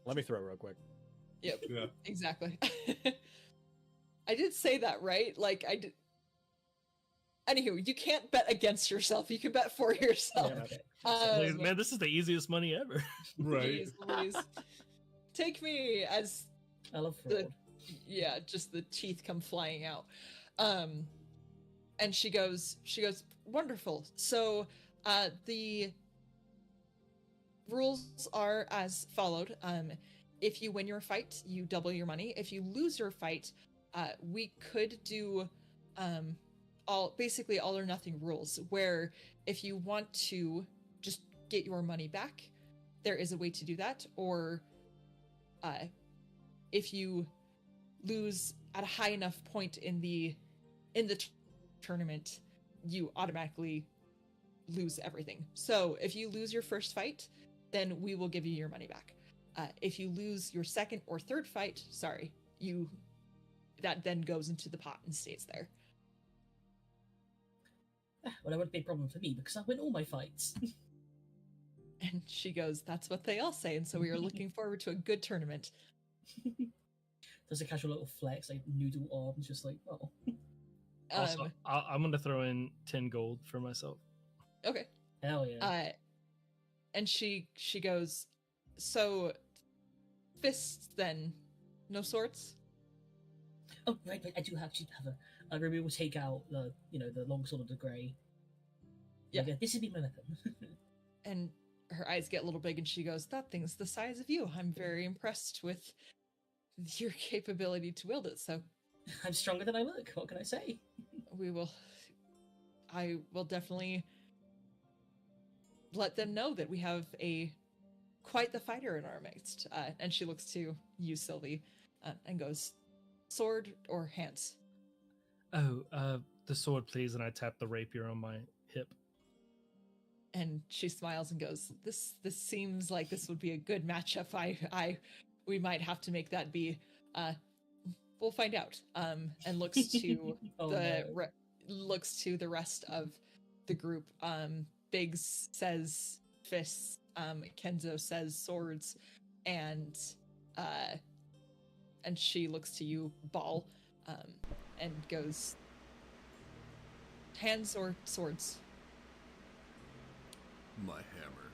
let me throw real quick. Yep, Yeah. exactly. I did say that, right? Like, I did. Anywho, you can't bet against yourself. You can bet for yourself. Yeah, okay. Like, man, this is the easiest money ever. Right. Please, please. Take me as I love fraud. yeah, just the teeth come flying out. And she goes, wonderful. So, the rules are as followed. If you win your fight, you double your money. If you lose your fight, we could do, all or nothing rules, where if you want to just get your money back, there is a way to do that. Or, if you lose at a high enough point in the tournament, you automatically lose everything. So if you lose your first fight, then we will give you your money back. If you lose your second or third fight, that then goes into the pot and stays there. Well, that wouldn't be a problem for me because I win all my fights. And she goes, that's what they all say, and so we are looking forward to a good tournament. There's a casual little flex, like noodle arms, just like, oh. Also, I'm gonna throw in 10 gold for myself. Okay. Hell yeah. And she goes, so fists then, no swords? Oh, right, I do actually have a Ruby will take out the long sword of the grey. Yeah. Like, this would be my weapon. And her eyes get a little big and she goes, that thing's the size of you. I'm very impressed with your capability to wield it, so I'm stronger than I look. What can I say? I will definitely let them know that we have quite the fighter in our midst. And she looks to you, Sylvie, and goes, sword or hands? Oh, the sword, please. And I tap the rapier on my hip. And she smiles and goes, this seems like this would be a good matchup. We might have to make that be, we'll find out. And looks to looks to the rest of the group. Biggs says fists, Kenzo says swords, and she looks to you, Ball, and goes, hands or swords? My hammer.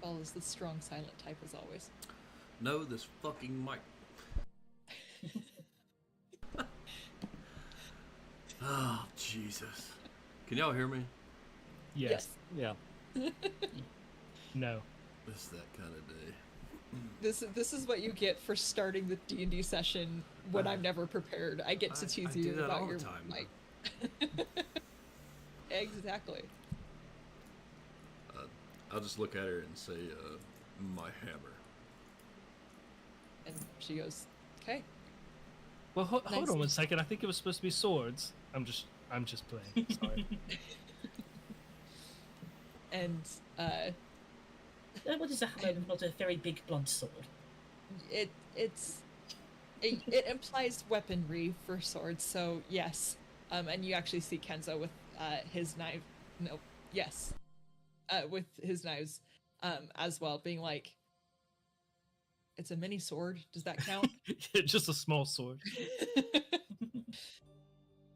Ball is the strong, silent type as always. No, this fucking mic. Oh, Jesus. Can y'all hear me? Yes. Yeah. No. It's that kind of day. This is what you get for starting the D&D session when I'm never prepared. I get to tease I you do that about all your the time, mic. Exactly. I'll just look at her and say, my hammer. And she goes, okay. Well, hold Nice. on 1 second. I think it was supposed to be swords. I'm just playing. Sorry. And What is a hammer if not a very big blunt sword? it implies weaponry for swords, so yes. And you actually see Kenzo with his knife. No, yes. With his knives as well, being like, it's a mini sword. Does that count? Just a small sword.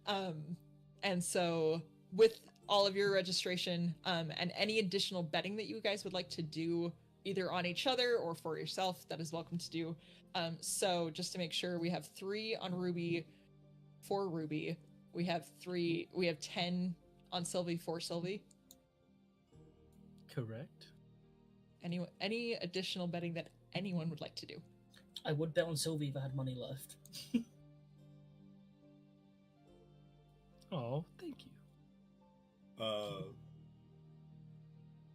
And so with all of your registration and any additional betting that you guys would like to do either on each other or for yourself, that is welcome to do. So just to make sure, we have 3 on Ruby for Ruby. We have 10 on Sylvie for Sylvie. Correct. Any additional betting that anyone would like to do? I would bet on Sylvie if I had money left. Oh, thank you.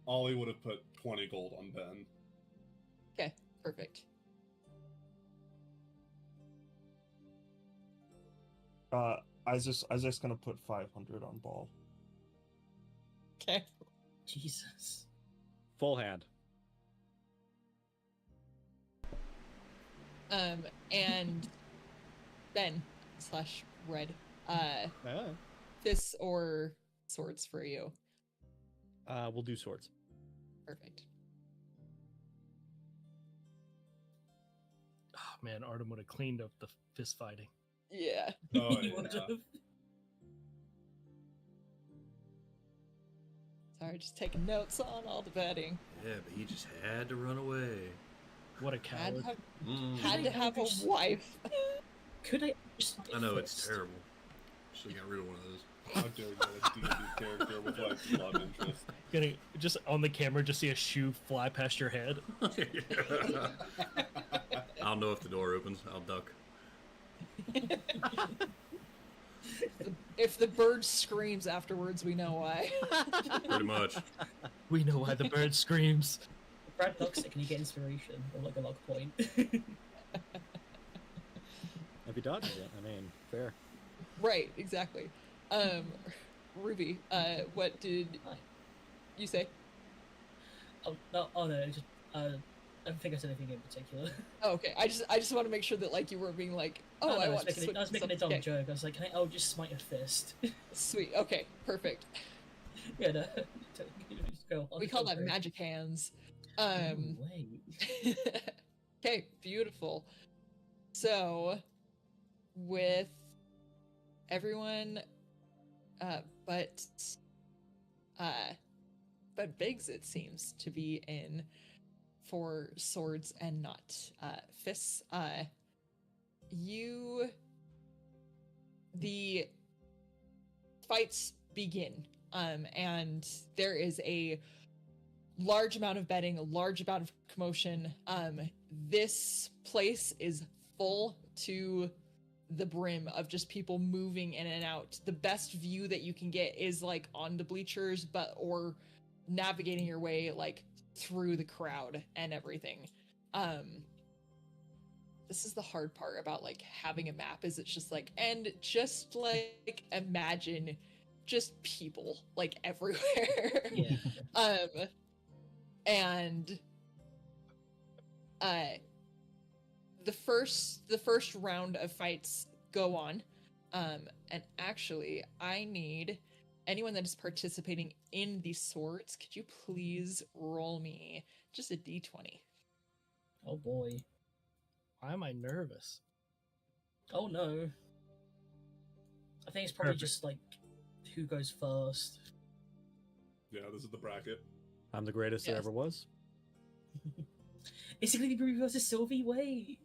Ollie would have put 20 gold on Ben. Okay, perfect. Isaac's gonna put 500 on Ball. Okay. Jesus. Full hand. And Ben / Red. Ah. Fists or swords for you? We'll do swords. Perfect. Oh man, Artem would have cleaned up the fist fighting. Yeah. Oh, He yeah. would've. Sorry, just taking notes on all the betting. Yeah, but he just had to run away. What a Had coward. to have a wife. Could I just I know it's fist? terrible. Should have got rid of one of those. How dare you have a D&D character with like love interest? Gonna just on the camera just see a shoe fly past your head. I'll know if the door opens. I'll duck. If the bird screams afterwards, we know why. Pretty much. We know why the bird screams. Brad ducks it, can you get inspiration or like a luck point? If he dodges it, I mean, fair. Right, exactly. Ruby, what did Hi. you say? Oh no! Just I don't think I said anything in particular. Oh, okay. I just want to make sure that like you were being like, oh, No, I I want was to making, I was switch making a dumb something. joke. I was like, I'll just smite your fist. Sweet. Okay, perfect. Yeah, no. Just go on, We call go that for it. magic hands. Ooh, wait. Okay, beautiful. So, with everyone, but Biggs, it seems to be in for swords and not fists. The fights begin, and there is a large amount of betting, a large amount of commotion. This place is full to the brim of just people moving in and out. The best view that you can get is like on the bleachers, or navigating your way like through the crowd and everything. This is the hard part about like having a map, is it's just like, and just like imagine just people like everywhere. Yeah. And the first round of fights go on, and actually I need anyone that is participating in these swords, could you please roll me just a d20? Oh boy. Why am I nervous? Oh no. I think it's probably Perfect. just like who goes first. Yeah, this is the bracket. I'm the greatest there Yes. ever was. Is it going to be Ruby versus Sylvie? Wait.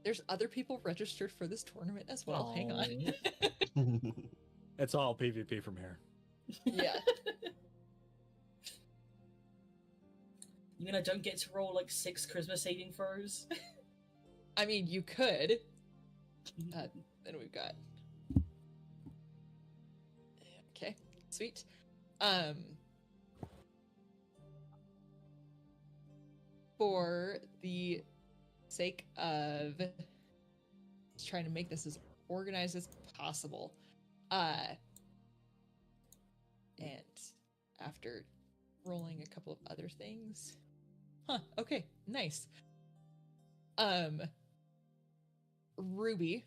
There's other people registered for this tournament as well. Hang on. Aw. It's all PvP from here. Yeah. You mean I don't get to roll like 6 charisma saving throws? I mean, you could. Then we've got. Okay, sweet. For the sake of just trying to make this as organized as possible, and after rolling a couple of other things, okay, nice. Ruby,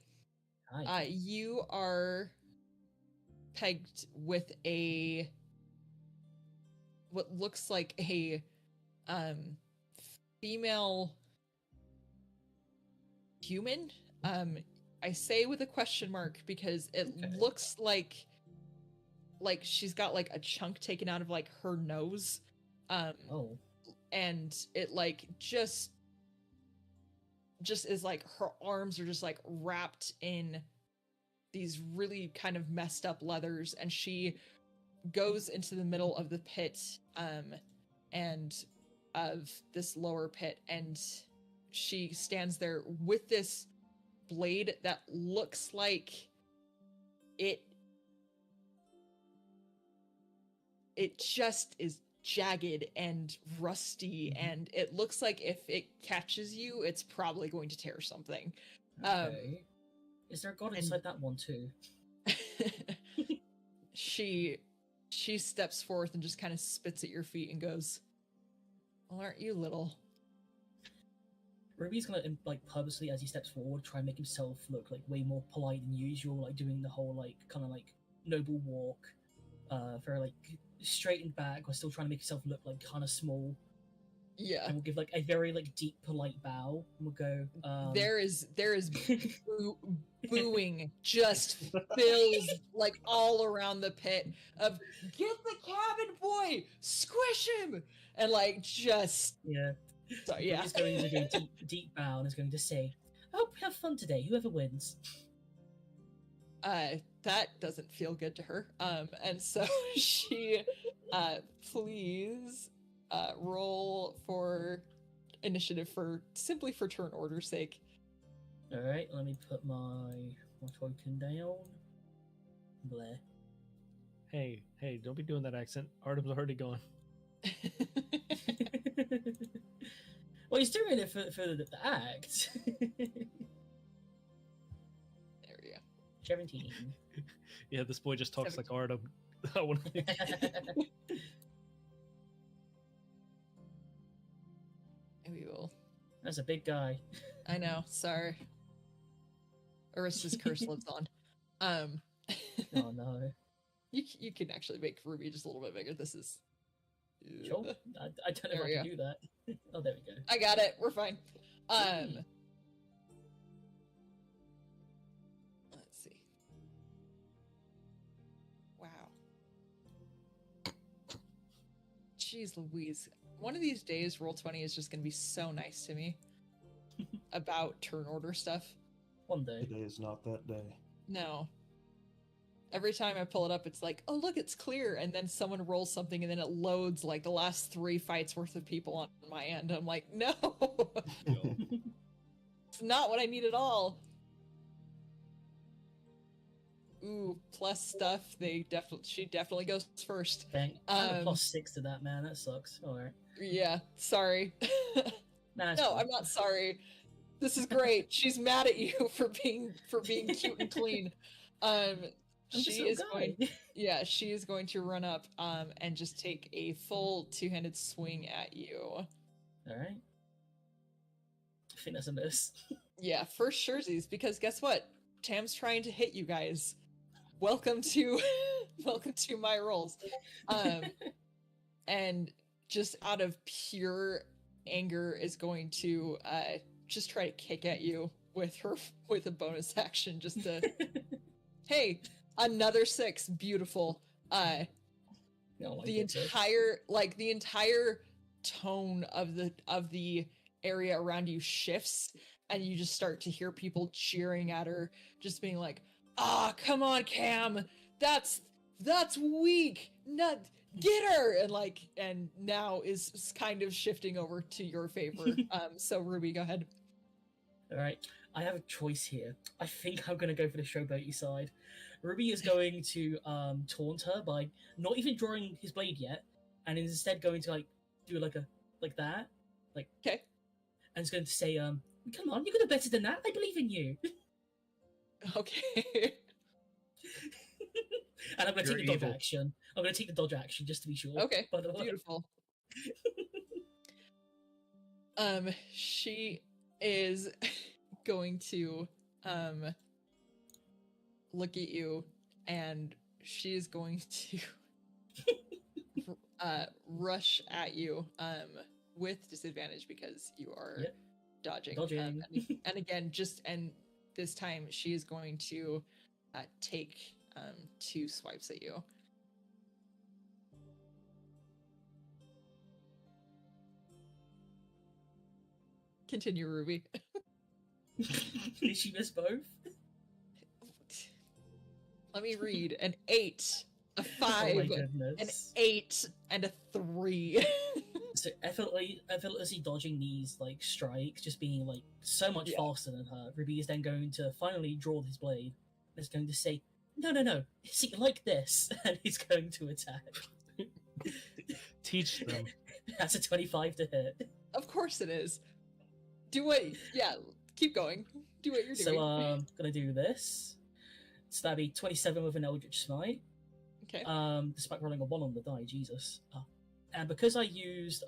Hi. you are pegged with what looks like a female human. I say with a question mark because it Okay. looks like she's got like a chunk taken out of like her nose, Oh. and it like just is like her arms are just like wrapped in these really kind of messed up leathers, and she goes into the middle of the pit, and of this lower pit, and she stands there with this blade that looks like it just is jagged and rusty, and it looks like if it catches you, it's probably going to tear something. Okay. Is there a god inside that one too? She steps forth and just kind of spits at your feet and goes, "Well, aren't you little?" Ruby's gonna like purposely, as he steps forward, try and make himself look like way more polite than usual, like doing the whole like kind of like noble walk, very like straightened back, while still trying to make himself look like kind of small. Yeah. And we'll give like a very like deep polite bow. And we'll go. There is booing just fills like all around the pit of "Get the cabin boy, squish him," and like just Yeah. so, yeah. He's going to do a deep bow and is going to say, "I hope you have fun today. Whoever wins." That doesn't feel good to her. And so she, please, roll for initiative simply for turn order's sake. All right, let me put my token down. Bleh. Hey, don't be doing that accent. Artem's already gone. Well, he's doing it for the act. There we go. 17. Yeah, this boy just talks like Artem. I wanna- We will. That's a big guy. I know. Sorry. Arista's curse lives on. Oh no. You can actually make Ruby just a little bit bigger. This is. Sure. I don't know There if we I can do that. Oh, there we go. I got it. We're fine. Let's see. Wow. Jeez Louise. One of these days, Roll20 is just going to be so nice to me about turn order stuff. One day. Today is not that day. No. Every time I pull it up, it's like, oh, look, it's clear. And then someone rolls something, and then it loads like the last 3 fights worth of people on my end. I'm like, no. It's not what I need at all. Ooh, plus stuff. She definitely goes first. Bang. I'm a +6 to that, man. That sucks. Alright. Yeah, sorry. Nah, No, I'm not sorry. This is great. She's mad at you for being cute and clean. She is going to run up and just take a full 2-handed swing at you. Alright. I think that's a miss. Yeah, first Sherzies, because guess what? Tam's trying to hit you guys. Welcome to my rolls. And just out of pure anger is going to just try to kick at you with a bonus action just to hey, another 6, beautiful. The entire tone of the area around you shifts, and you just start to hear people cheering at her, just being like, "Ah, come on, Cam, that's weak. Not get her," and now is kind of shifting over to your favor. So Ruby, go ahead. All right, I have a choice here. I think I'm gonna go for the showboaty side. Ruby is going to taunt her by not even drawing his blade yet, and instead going to do like that, Okay. and it's going to say, "Come on, you could do better than that. I believe in you." Okay. And I'm going to You're take the dodge evil. action. I'm going to take the dodge action just to be sure. Okay. By the way. Beautiful. She is going to look at you, and she is going to rush at you with disadvantage because you are Yep. dodging. Dodging. And again, this time she is going to take 2 swipes at you. Continue, Ruby. Did she miss both? Let me read. An 8, a Oh 5, my an goodness. 8, and a 3. So effortlessly dodging these like strikes, just being like so much Yeah. faster than her. Ruby is then going to finally draw his blade. Is going to say, "No, see, like this," and he's going to attack. Teach them. That's a 25 to hit. Of course it is. Do what? Yeah, keep going. Do what you're doing. So gonna do this. So that'd be 27 with an Eldritch Smite. Okay. Despite rolling a 1 on the die, Jesus. And because I used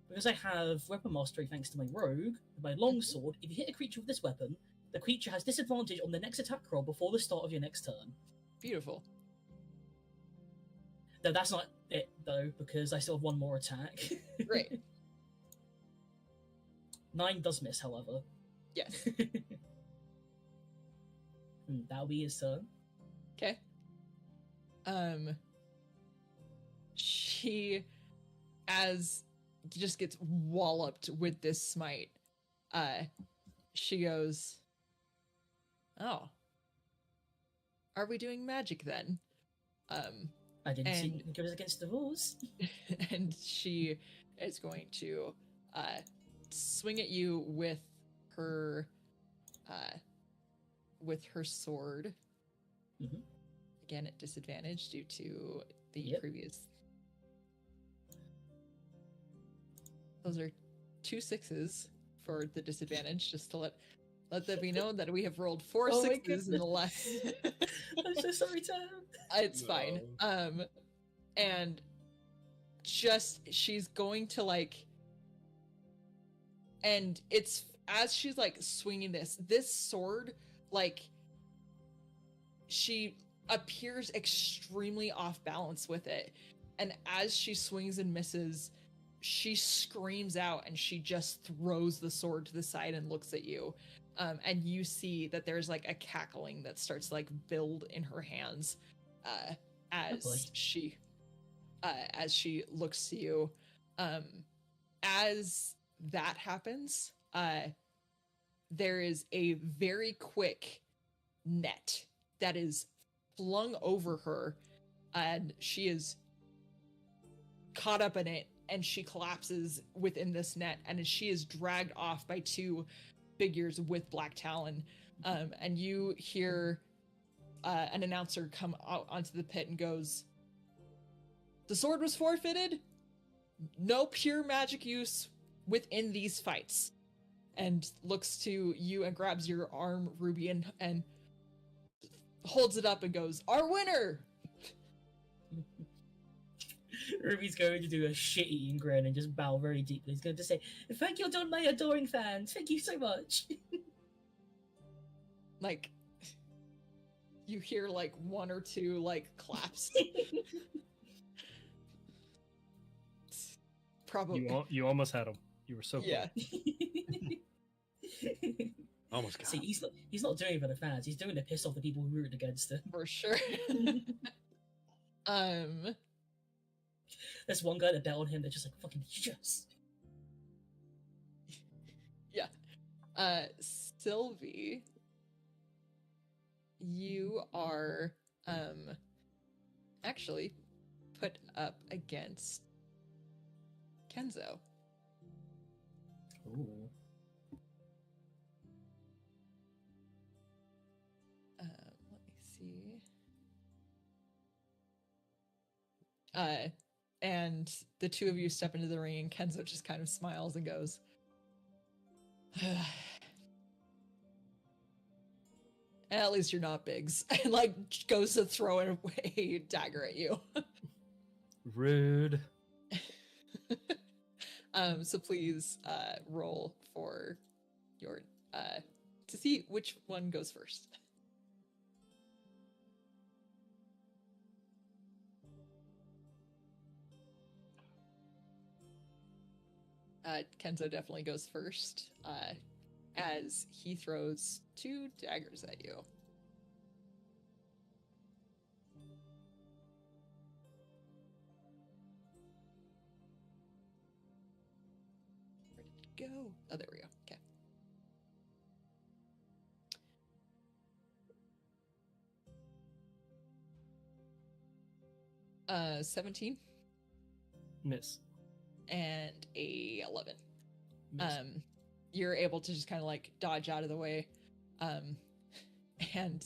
because I have weapon mastery thanks to my rogue, with my longsword, if you hit a creature with this weapon, the creature has disadvantage on the next attack roll before the start of your next turn. Beautiful. No, that's not it though, because I still have one more attack. Great. 9 does miss, however. Yes. That'll be his turn. Okay. She, as just gets walloped with this smite, she goes, "Oh, are we doing magic then?" I didn't see And- it goes against the rules. And she is going to swing at you with her sword. Mhm. Again, at disadvantage due to the Yep. previous. Those are 2 6s for the disadvantage, just to let that be known that we have rolled 4 Oh my 6s in the goodness. last. I'm so sorry, Tam. It's fine. And just she's going to like, and it's as she's like swinging this sword, like she appears extremely off balance with it, and as she swings and misses, she screams out and she just throws the sword to the side and looks at you. And you see that there's like a cackling that starts to like build in her hands as she looks to you. As that happens, there is a very quick net that is flung over her, and she is caught up in it, and she collapses within this net, and she is dragged off by 2 figures with black talon. And you hear an announcer come out onto the pit and goes, "The sword was forfeited. No pure magic use within these fights." And looks to you and grabs your arm, Ruby, and holds it up and goes, "Our winner!" Ruby's going to do a shit-eating grin and just bow very deeply. He's going to say, "Thank you, my adoring fans. Thank you so much." Like, you hear like 1 or 2 like claps. Probably. You almost had him. You were so close. Yeah. Almost got See, him. he's not doing it for the fans. He's doing it to piss off the people who rooted against him. For sure. There's one guy that bet on him that just like fucking yes. Sylvie, you are actually put up against Kenzo. Ooh. Let me see. And the 2 of you step into the ring, and Kenzo just kind of smiles and goes, "At least you're not Biggs," and like goes to throw a dagger at you. Rude. So please roll for your to see which one goes first. Kenzo definitely goes first, as he throws 2 daggers at you. Where did it go? Oh, there we go. Okay. 17 Miss. and a 11. Miss. You're able to just kind of like dodge out of the way. And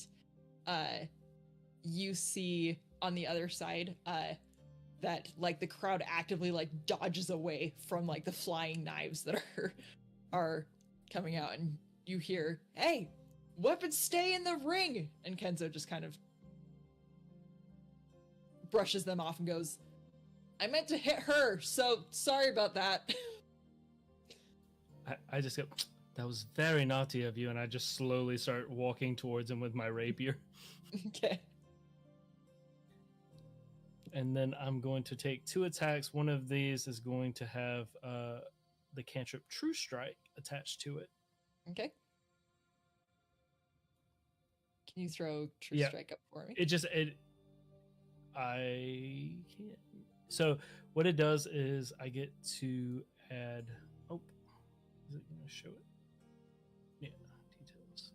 you see on the other side that like the crowd actively like dodges away from like the flying knives that are coming out, and you hear, "Hey, weapons stay in the ring!" And Kenzo just kind of brushes them off and goes, "I meant to hit her, so sorry about that." I just go, "That was very naughty of you," and I just slowly start walking towards him with my rapier. Okay. And then I'm going to take 2 attacks. One of these is going to have the cantrip True Strike attached to it. Okay. Can you throw True Yeah. Strike up for me? I can't. So what it does is I get to add. Oh, is it going to show it? Yeah, details.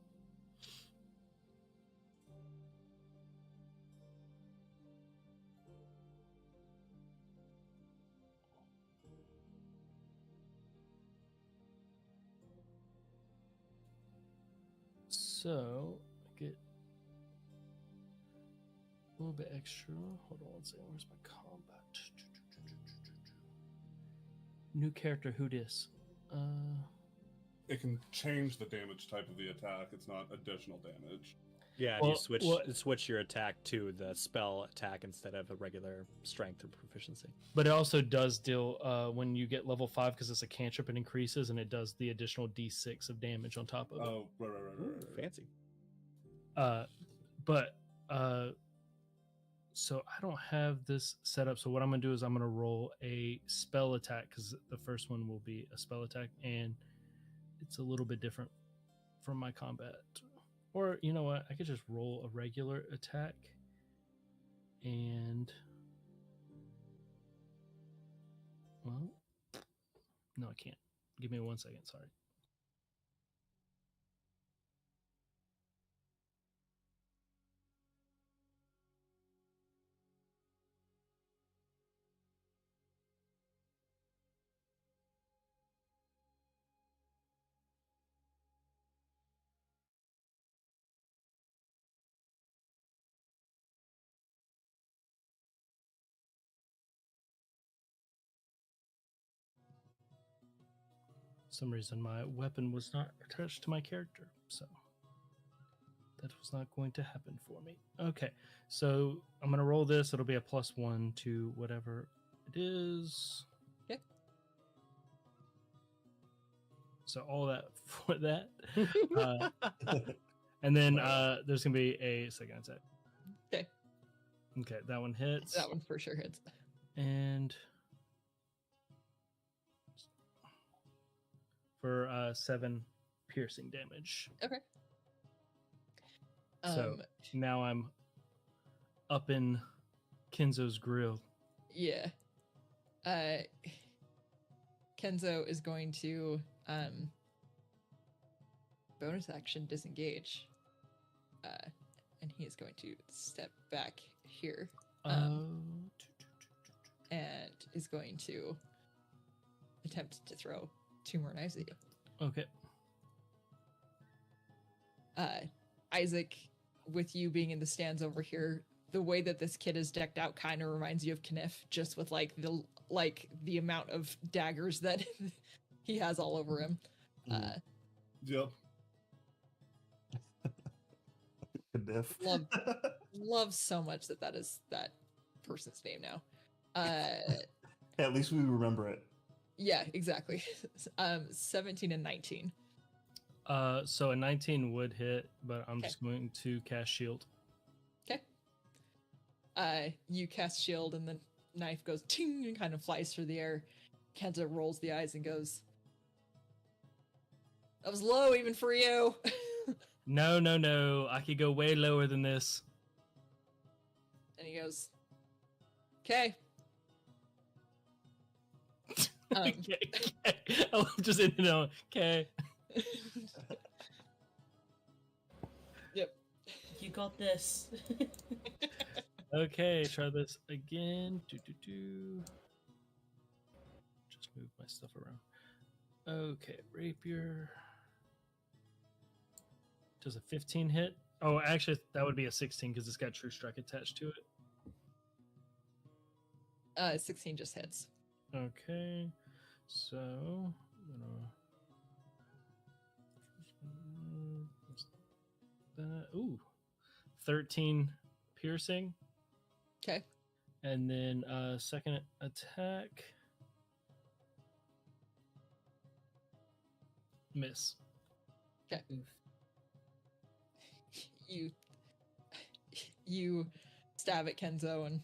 So I get a little bit extra. Hold on one second. Where's my combat? New character. Who dis? It can change the damage type of the attack. It's not additional damage. Yeah, Well, if you well- switch your attack to the spell attack instead of a regular strength or proficiency. But it also does deal when you get level 5 because it's a cantrip. It increases and it does the additional D6 of damage on top of it. Oh, right. Ooh, fancy. So I don't have this set up. So what I'm gonna do is I'm gonna roll a spell attack because the first one will be a spell attack, and it's a little bit different from my combat. Or you know what? I could just roll a regular attack, and well, no, I can't. Give me 1 second. Sorry. For some reason my weapon was not attached to my character, so that was not going to happen for me. Okay, so I'm gonna roll this. It'll be a +1 to whatever it is. Okay. So all that for that. And then there's gonna be a second attack. Okay. Okay, that one hits. That one for sure hits. And for 7 piercing damage. Okay. So now I'm up in Kenzo's grill. Yeah. Kenzo is going to bonus action disengage. And he is going to step back here. And is going to attempt to throw 2 more knives at you. Okay. Isaac, with you being in the stands over here, the way that this kid is decked out kind of reminds you of Kniff, just with like the amount of daggers that he has all over him. Yep. Diff. Love so much that is that person's name now. At least we remember it. Yeah, exactly. 17 and 19. So a 19 would hit, but I'm Okay. just going to cast shield. Okay. You cast shield and the knife goes ting and kind of flies through the air. Kenzo rolls the eyes and goes, "That was low even for you." No. I could go way lower than this. And he goes, "Okay." Okay. I'm just in it on. Okay. Yep. You got this. Okay, try this again. Just move my stuff around. Okay, rapier. Does a 15 hit? Oh, actually, that would be a 16 because it's got True Strike attached to it. 16 just hits. Okay, so I'm gonna. Ooh, 13 piercing. Okay. And then second attack. Miss. Okay. You stab at Kenzo, and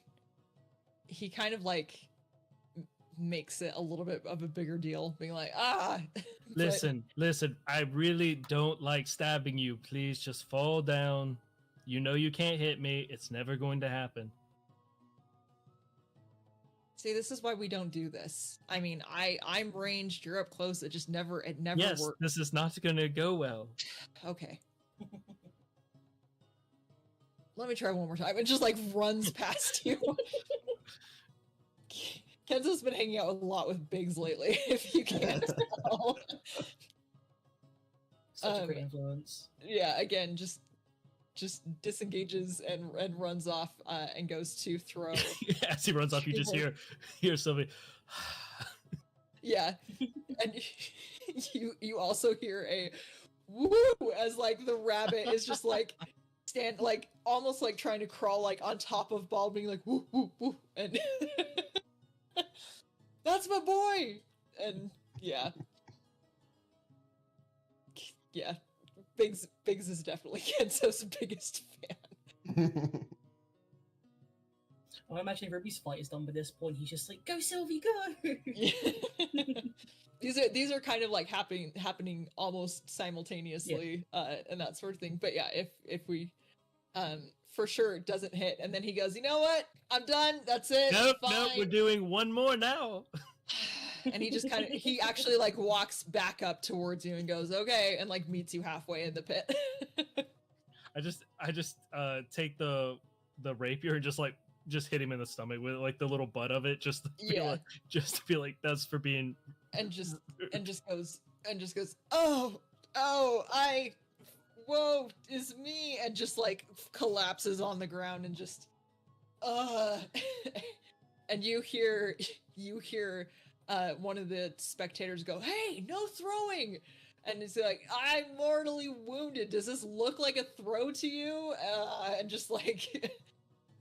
he kind of like makes it a little bit of a bigger deal, being like, but- Listen, I really don't like stabbing you. Please just fall down. You know you can't hit me. It's never going to happen. See, this is why we don't do this. I mean, I'm ranged, you're up close, it never Yes, works. this is not going to go well. Okay. Let me try one more time. It just like runs past you. Kenzo's been hanging out a lot with Biggs lately, if you can't tell. Such a great influence. Yeah, again, just disengages and runs off and goes to throw. As he runs off, you just hear somebody. Yeah, and you also hear a woo as like the rabbit is just like like almost like trying to crawl like on top of Ball, being like woo woo woo, and that's my boy, and yeah. Biggs is definitely Kenzo's biggest fan. I'm imagining Ruby's fight is done by this point. He's just like, "Go, Sylvie, go!" These are kind of like happening almost simultaneously, and that sort of thing. But yeah, if we, for sure it doesn't hit, and then he goes, "You know what? I'm done. That's it. Nope, Fine." we're doing one more now. And he just he actually like walks back up towards you and goes, "Okay," and like meets you halfway in the pit. I just take the rapier and just hit him in the stomach with like the little butt of it, just to feel like that's for being, and just goes, "Oh, whoa, is me," and just like collapses on the ground and just and you hear one of the spectators go, "Hey, no throwing!" And it's like, "I'm mortally wounded. Does this look like a throw to you?" And just like,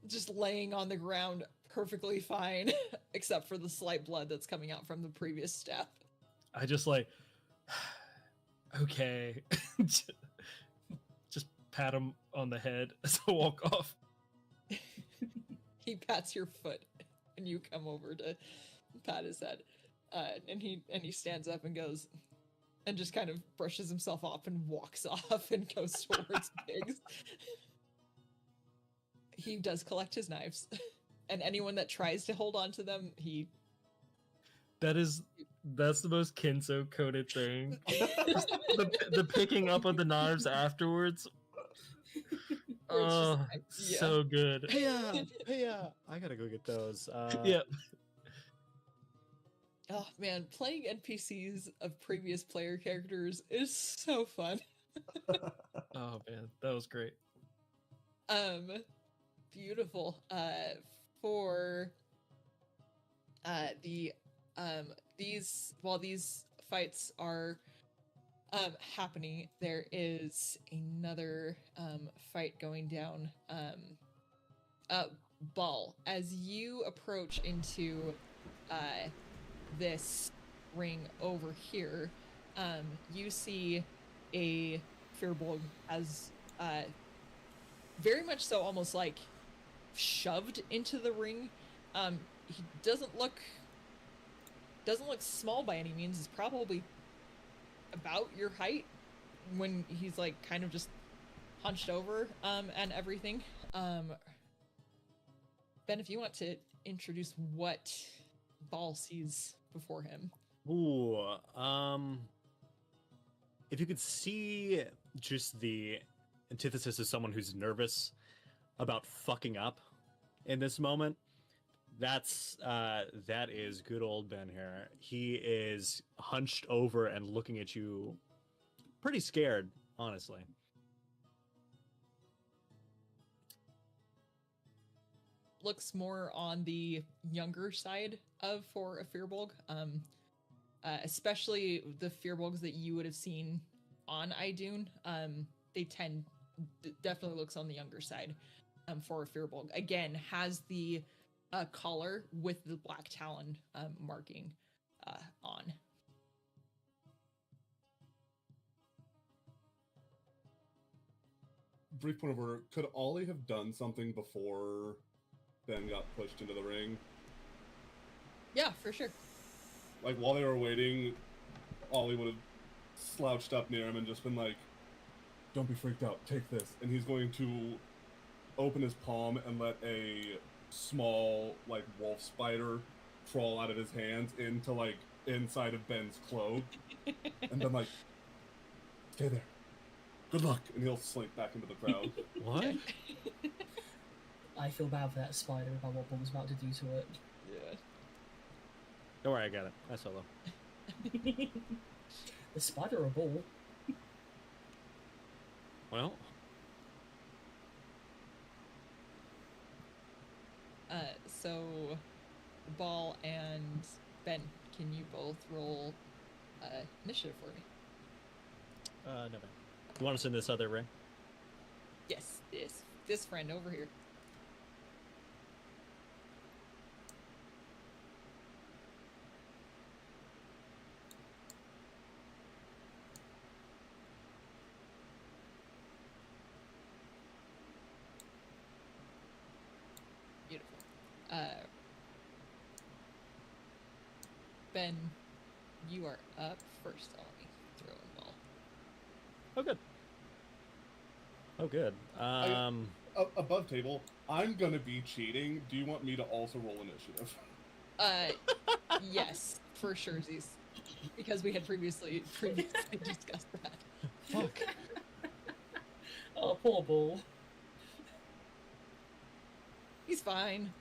just laying on the ground perfectly fine, except for the slight blood that's coming out from the previous stab. I just like, okay, just pat him on the head as I walk off. He pats your foot, and you come over to pat his head. And he stands up and goes, and just kind of brushes himself off and walks off and goes towards Biggs. He does collect his knives, and anyone that tries to hold on to them, that's the most Kenzo coded thing. the picking up of the knives afterwards. Oh, so good. Hey, I gotta go get those. Yeah. Oh man, playing NPCs of previous player characters is so fun. Oh man, that was great. Beautiful. For these fights are happening, there is another fight going down. Ball, as you approach into this ring over here, you see a Firbolg as very much so almost like shoved into the ring. He doesn't look small by any means. He's probably about your height when he's like kind of just hunched over and everything. Ben, if you want to introduce what Ball sees before him. Ooh, if you could see just the antithesis of someone who's nervous about fucking up, in this moment, that is good old Ben here. He is hunched over and looking at you, pretty scared, honestly. Looks more on the younger side of for a Firbolg, especially the Firbolgs that you would have seen on Idune. They definitely looks on the younger side for a Firbolg. Again, has the collar with the black talon marking on. Brief point of order. Could Ollie have done something before Ben got pushed into the ring? Yeah, for sure. Like, while they were waiting, Ollie would have slouched up near him and just been like, don't be freaked out, take this. And he's going to open his palm and let a small, like, wolf spider crawl out of his hands into, like, inside of Ben's cloak. And then, like, stay there. Good luck. And he'll slink back into the crowd. What? I feel bad for that spider about what Paul was about to do to it. Yeah. Don't worry, I got it. I solo. The spider or ball? Well, so Ball and Ben, can you both roll initiative for me? no, man. You want us in this other ring? Yes, this friend over here. Beautiful. Ben, you are up first on me. Throw a ball. Oh, good. Oh, good. Above table, I'm gonna be cheating. Do you want me to also roll initiative? Yes, for sure, Zeus. Because we had previously discussed that. Fuck. Oh, poor ball. He's fine.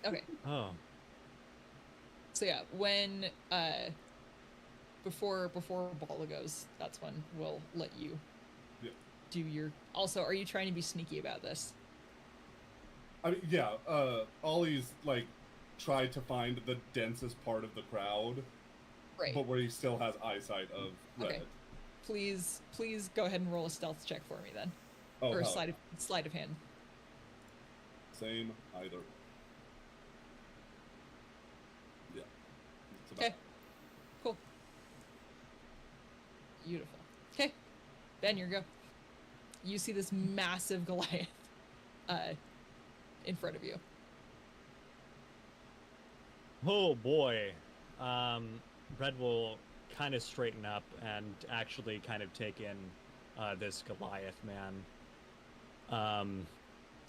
Okay. Oh. So yeah, when before Bala goes, that's when we'll let you do your. Also, are you trying to be sneaky about this? I mean, yeah, Ollie's, like, tried to find the densest part of the crowd, Right. but where he still has eyesight of red. Okay. Please go ahead and roll a stealth check for me then, Oh, or a hell sleight of hand. Same, either. Yeah. It's about Okay. Cool. Beautiful. Okay. Ben, your go. You see this massive Goliath in front of you. Oh boy. Red will kind of straighten up and actually kind of take in this Goliath man.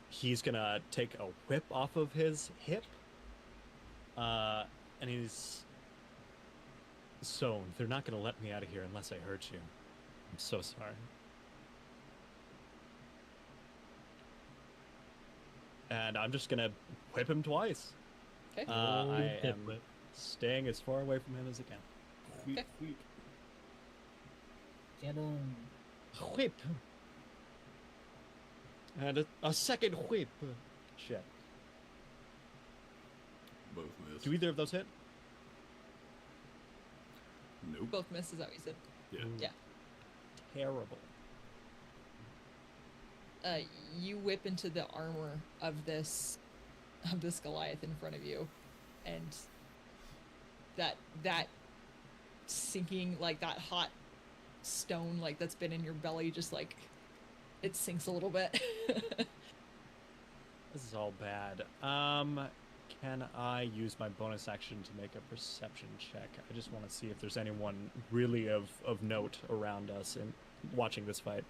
He's gonna take a whip off of his hip. And he's... So, they're not gonna let me out of here unless I hurt you. I'm so sorry. And I'm just gonna whip him twice. Okay. I hip am whip. staying as far away from him as I can. Sweet, Okay. sweet. Get him. Whip. And a second whip. Shit. Both miss. Do either of those hit? Nope. Both miss, is that what you said? Yeah. Yeah. Terrible. You whip into the armor of this Goliath in front of you, and that sinking, like that hot stone, like that's been in your belly, just like it sinks a little bit. This is all bad. Can I use my bonus action to make a perception check? I just want to see if there's anyone really of note around us and watching this fight.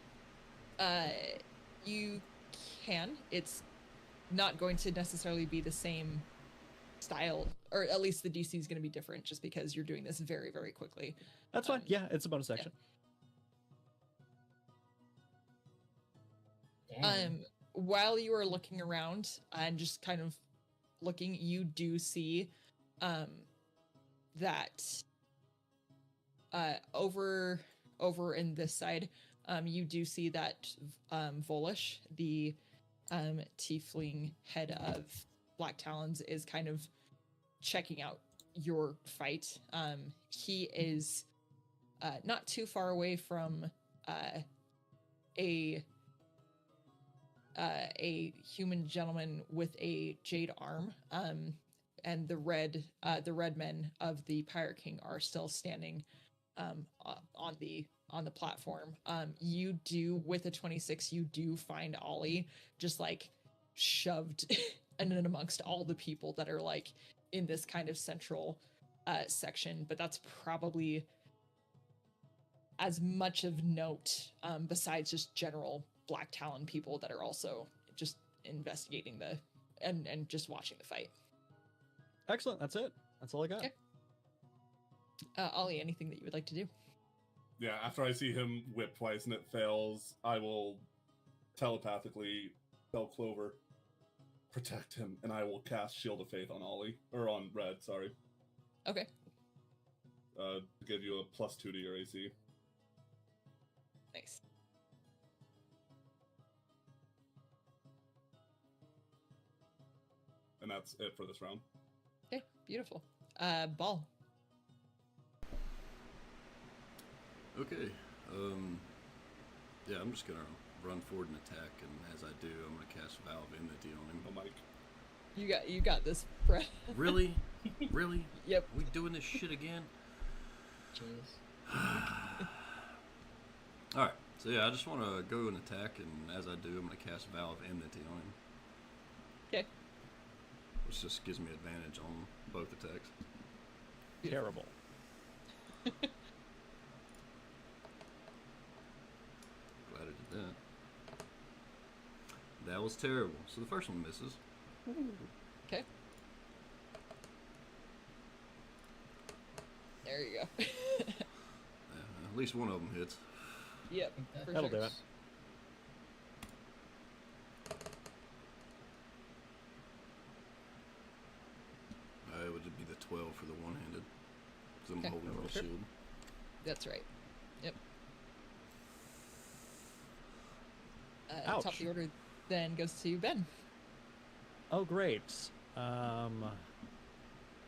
You can. It's not going to necessarily be the same style, or at least the DC is going to be different, just because you're doing this very, very quickly. That's fine. Yeah, it's a bonus action. Damn. While you are looking around and just kind of looking, you do see that over in this side, you do see that Volish, the tiefling head of Black Talons, is kind of checking out your fight. He is not too far away from a human gentleman with a jade arm, and the red men of the Pirate King are still standing on the platform. You do, with a 26, you do find Ollie just like shoved in and amongst all the people that are like in this kind of central section, but that's probably as much of note, besides just general Black Talon people that are also just investigating and just watching the fight. Excellent. That's it. That's all I got. Okay. Ollie, anything that you would like to do? Yeah, after I see him whip twice and it fails, I will telepathically tell Clover, protect him, and I will cast Shield of Faith on Ollie. Or on Red, sorry. Okay. To give you a +2 to your AC. Nice. And that's it for this round. Okay, beautiful. Ball. Okay. Yeah, I'm just gonna run forward and attack, and as I do, I'm gonna cast Vow of Enmity on him. Oh, Mike. You got this, Brett. Really? Really? Yep. We doing this shit again? Jeez. Alright, so yeah, I just want to go and attack, and as I do, I'm going to cast Vow of Enmity on him. Okay. Which just gives me advantage on both attacks. Terrible. Glad I did that. That was terrible. So the first one misses. Okay. There you go. At least one of them hits. Yep. For That'll sure. do it. It would be the 12 for the one-handed. Because I'm Okay. holding the Sure. shield. That's right. Yep. Ouch. Top of the order then goes to Ben. Oh, great.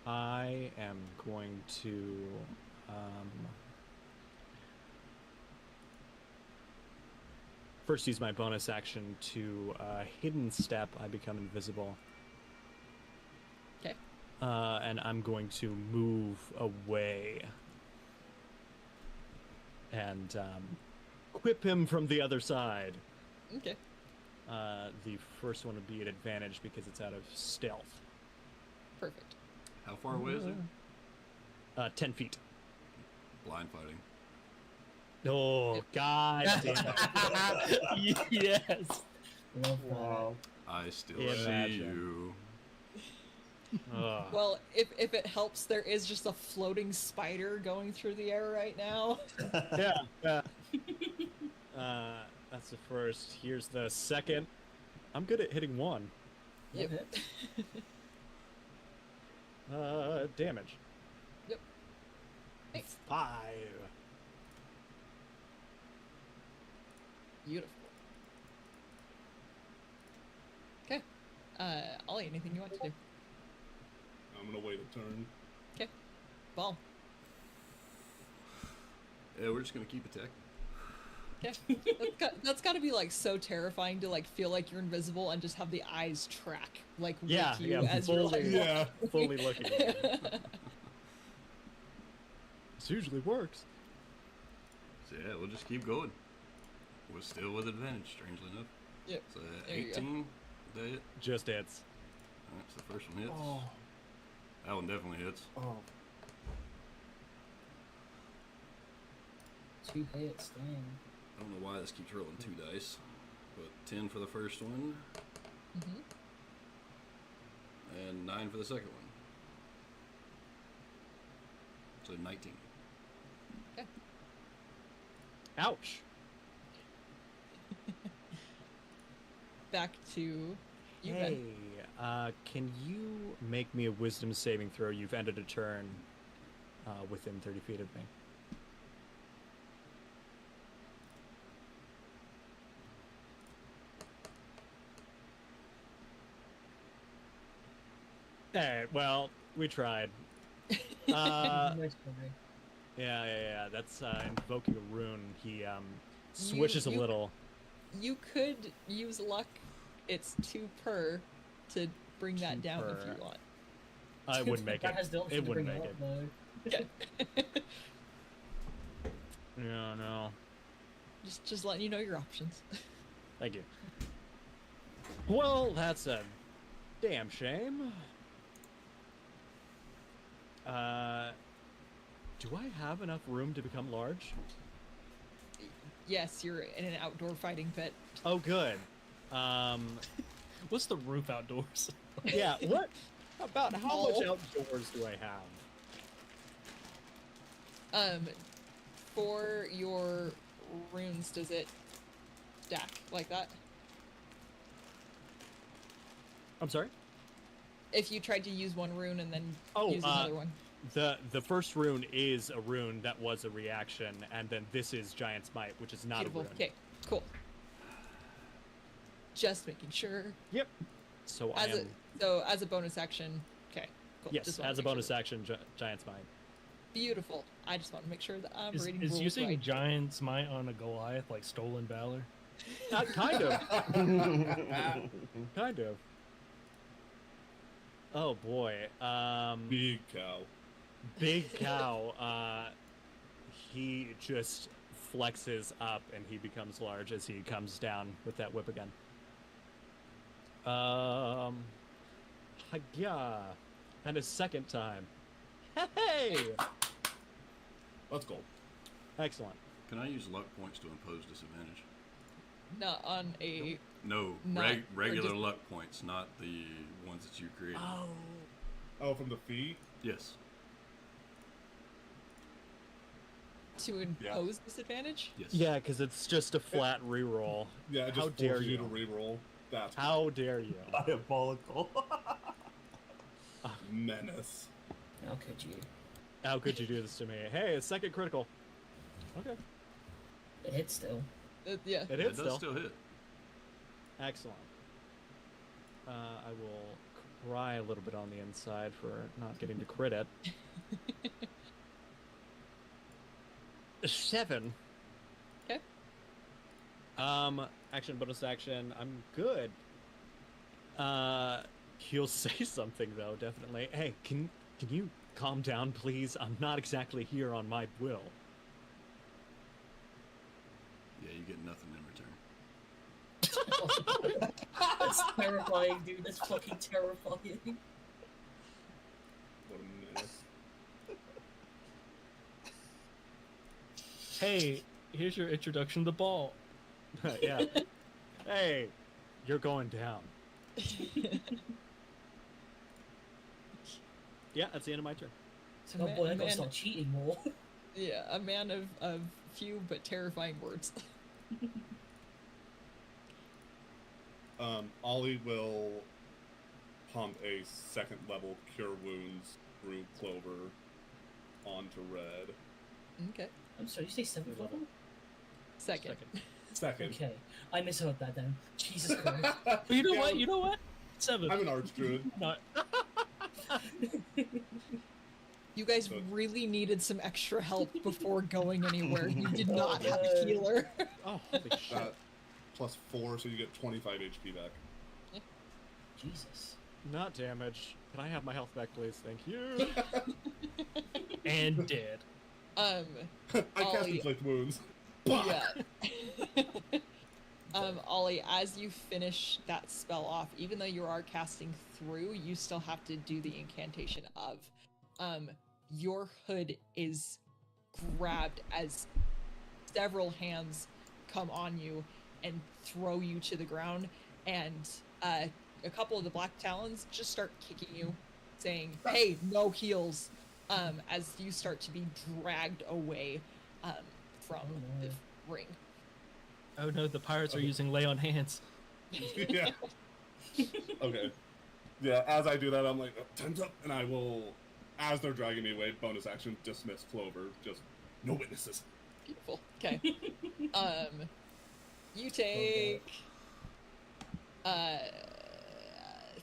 I am going to first use my bonus action to hidden step. I become invisible. Okay. And I'm going to move away and whip him from the other side. Okay. The first one would be an advantage because it's out of stealth. Perfect. How far away is it? 10 feet. Blind fighting. Oh, God damn it. Yes. Love that. Wow. I still Imagine. see you. Ugh. Well, if it helps, there is just a floating spider going through the air right now. Yeah. That's the first. Here's the second. I'm good at hitting one. Yep. Damage. Yep. Nice. 5. Beautiful. Okay. Ollie, anything you want to do? I'm gonna wait a turn. Okay. Ball. Yeah, we're just going to keep attacking. Okay. That's got to be like so terrifying to like feel like you're invisible and just have the eyes track like with Yeah, you yeah, as you're like fully. Yeah. Fully looking at me. This usually works. So yeah, we'll just keep going. We're still with advantage, strangely enough. Yep. So There you go. 18, that it? Just hits. Alright, so the first one hits. Oh, That one definitely hits. oh. 2 hits, dang. I don't know why this keeps rolling 2 dice, but 10 for the first one, Mhm. and 9 for the second one. So 19. Ouch. back to you, Hey, Ben. can you make me a wisdom saving throw? You've ended a turn within 30 feet of me. Hey, well, we tried. Uh, Nice try. yeah. That's invoking a rune. He switches a you- little. You could use luck. It's 2 per to bring that 2 down if per. you want. I wouldn't make That it. has the option It to wouldn't bring make it it. up, though. Yeah, no. Just letting you know your options. Thank you. Well, that's a damn shame. Do I have enough room to become large? Yes, you're in an outdoor fighting pit. Oh, good. What's the roof outdoors? Yeah, what about how much Oh. outdoors do I have? For your runes, does it stack like that? I'm sorry? If you tried to use one rune and then Oh, use another one. The first rune is a rune that was a reaction, and then this is Giant's Might, which is not Beautiful. a rune. Okay, cool. Just making sure. Yep. So I am... As a bonus action, okay, cool. Yes, Just wanna as a make sure bonus that- action, Giant's Might. Beautiful. I just want to make sure that I'm Is reading rules using right. Giant's Might on a Goliath like stolen valor? Kind of. Kind of. Oh boy. Big cow. Big Cow, he just flexes up and he becomes large as he comes down with that whip again. Yeah. And a second time. Hey! Let's go. Excellent. Can I use luck points to impose disadvantage? Not on a. No, Not- or regular just- luck points, not the ones that you created. Oh, from the fee? Yes. To impose disadvantage? Yes. Yeah, because it's just a flat reroll. Yeah, it How just dare forces you you. to reroll. That's How dare you? Diabolical. menace. How could you? How could you do this to me? Hey, a second critical. Okay. It hits still. Yeah. It Yeah, hits it does still. still hit. Excellent. I will cry a little bit on the inside for not getting to crit it. 7. Okay. Action, bonus action. I'm good. He'll say something though, definitely. Hey, can you calm down, please? I'm not exactly here on my will. Yeah, you get nothing in return. That's terrifying, dude. That's fucking terrifying. What a menace. Hey, here's your introduction to ball. Yeah. Hey, you're going down. Yeah, that's the end of my turn. Oh boy, I gotta man- start cheating more. Yeah, a man of few but terrifying words. Ollie will pump a second level Cure Wounds through Clover onto Red. Okay. I'm sorry, you say 7th level? Second. Second. Okay, I misheard that then. Jesus Christ. But you know Yeah, what? You know what? 7. I'm an Archdruid. Not. You guys So- really needed some extra help before going anywhere. You did Oh, not have a no. healer. Oh, holy shit. Plus 4, so you get 25 HP back. Jesus. Not damage. Can I have my health back, please? Thank you. And dead. I cast Ollie. Inflict Wounds. Yeah. Ollie, as you finish that spell off, even though you are casting through, you still have to do the incantation of. Your hood is grabbed as several hands come on you and throw you to the ground, and a couple of the Black Talons just start kicking you, saying, "Hey, no heals," as you start to be dragged away from Oh, no. the ring. Oh no, the pirates are Okay. using lay on hands. Yeah. Okay. Yeah, as I do that, I'm like, time's up, and I will, as they're dragging me away, bonus action, dismiss Clover. Just no witnesses. Beautiful. Okay. You take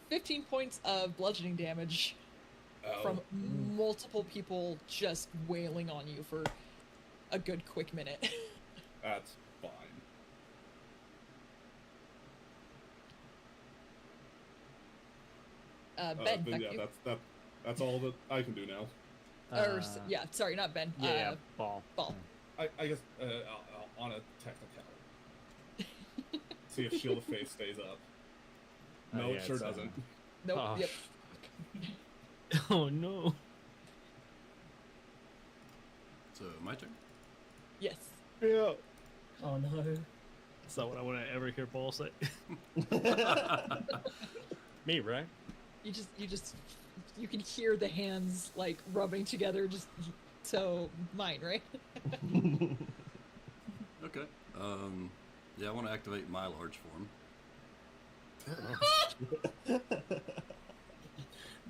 15 points of bludgeoning damage from multiple people just wailing on you for a good quick minute. That's fine. Ben, Then back yeah, to you. that's all that I can do now. Yeah, sorry, not Ben. Yeah, ball. Ball. I guess on a technicality. See if Shield of Faith stays up. No, yeah, it sure it's, doesn't. Nope. Oh, Yep. Oh no. So my turn. Yes. Yeah. Oh no. That's not what I want to ever hear Paul say. Me, right? You can hear the hands like rubbing together. Just so mine, right? Okay. Yeah, I want to activate my large form.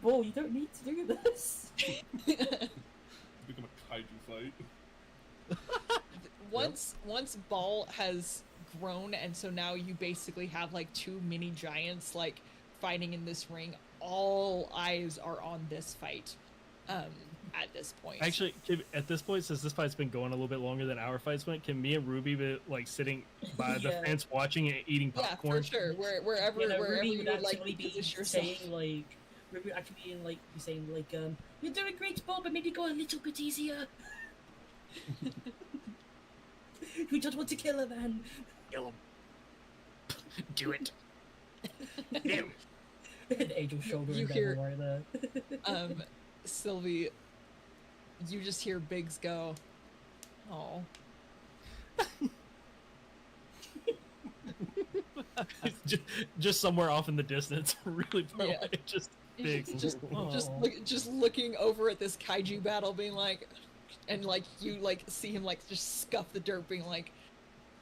Bro, you don't need to do this. Become a kaiju fight. Once Ball has grown, and so now you basically have like two mini giants like fighting in this ring. All eyes are on this fight. At this point, Actually, at this point, since this fight's been going a little bit longer than our fights went, can me and Ruby be like sitting by the Yeah. fence watching and eating yeah, popcorn? for sure. Wherever You know, wherever Ruby you would would like actually to be position yourself. saying like, Ruby would actually be saying like, you're doing great, Bob, but maybe go a little bit easier. We just want to kill a man. Kill him. Do it. An angel shoulder You and hear- devil right there. Sylvie, you just hear Biggs go, "Oh." just somewhere off in the distance, really far Yeah. away. Just big. Just looking over at this kaiju battle, being like, and like you like see him like just scuff the dirt, being like,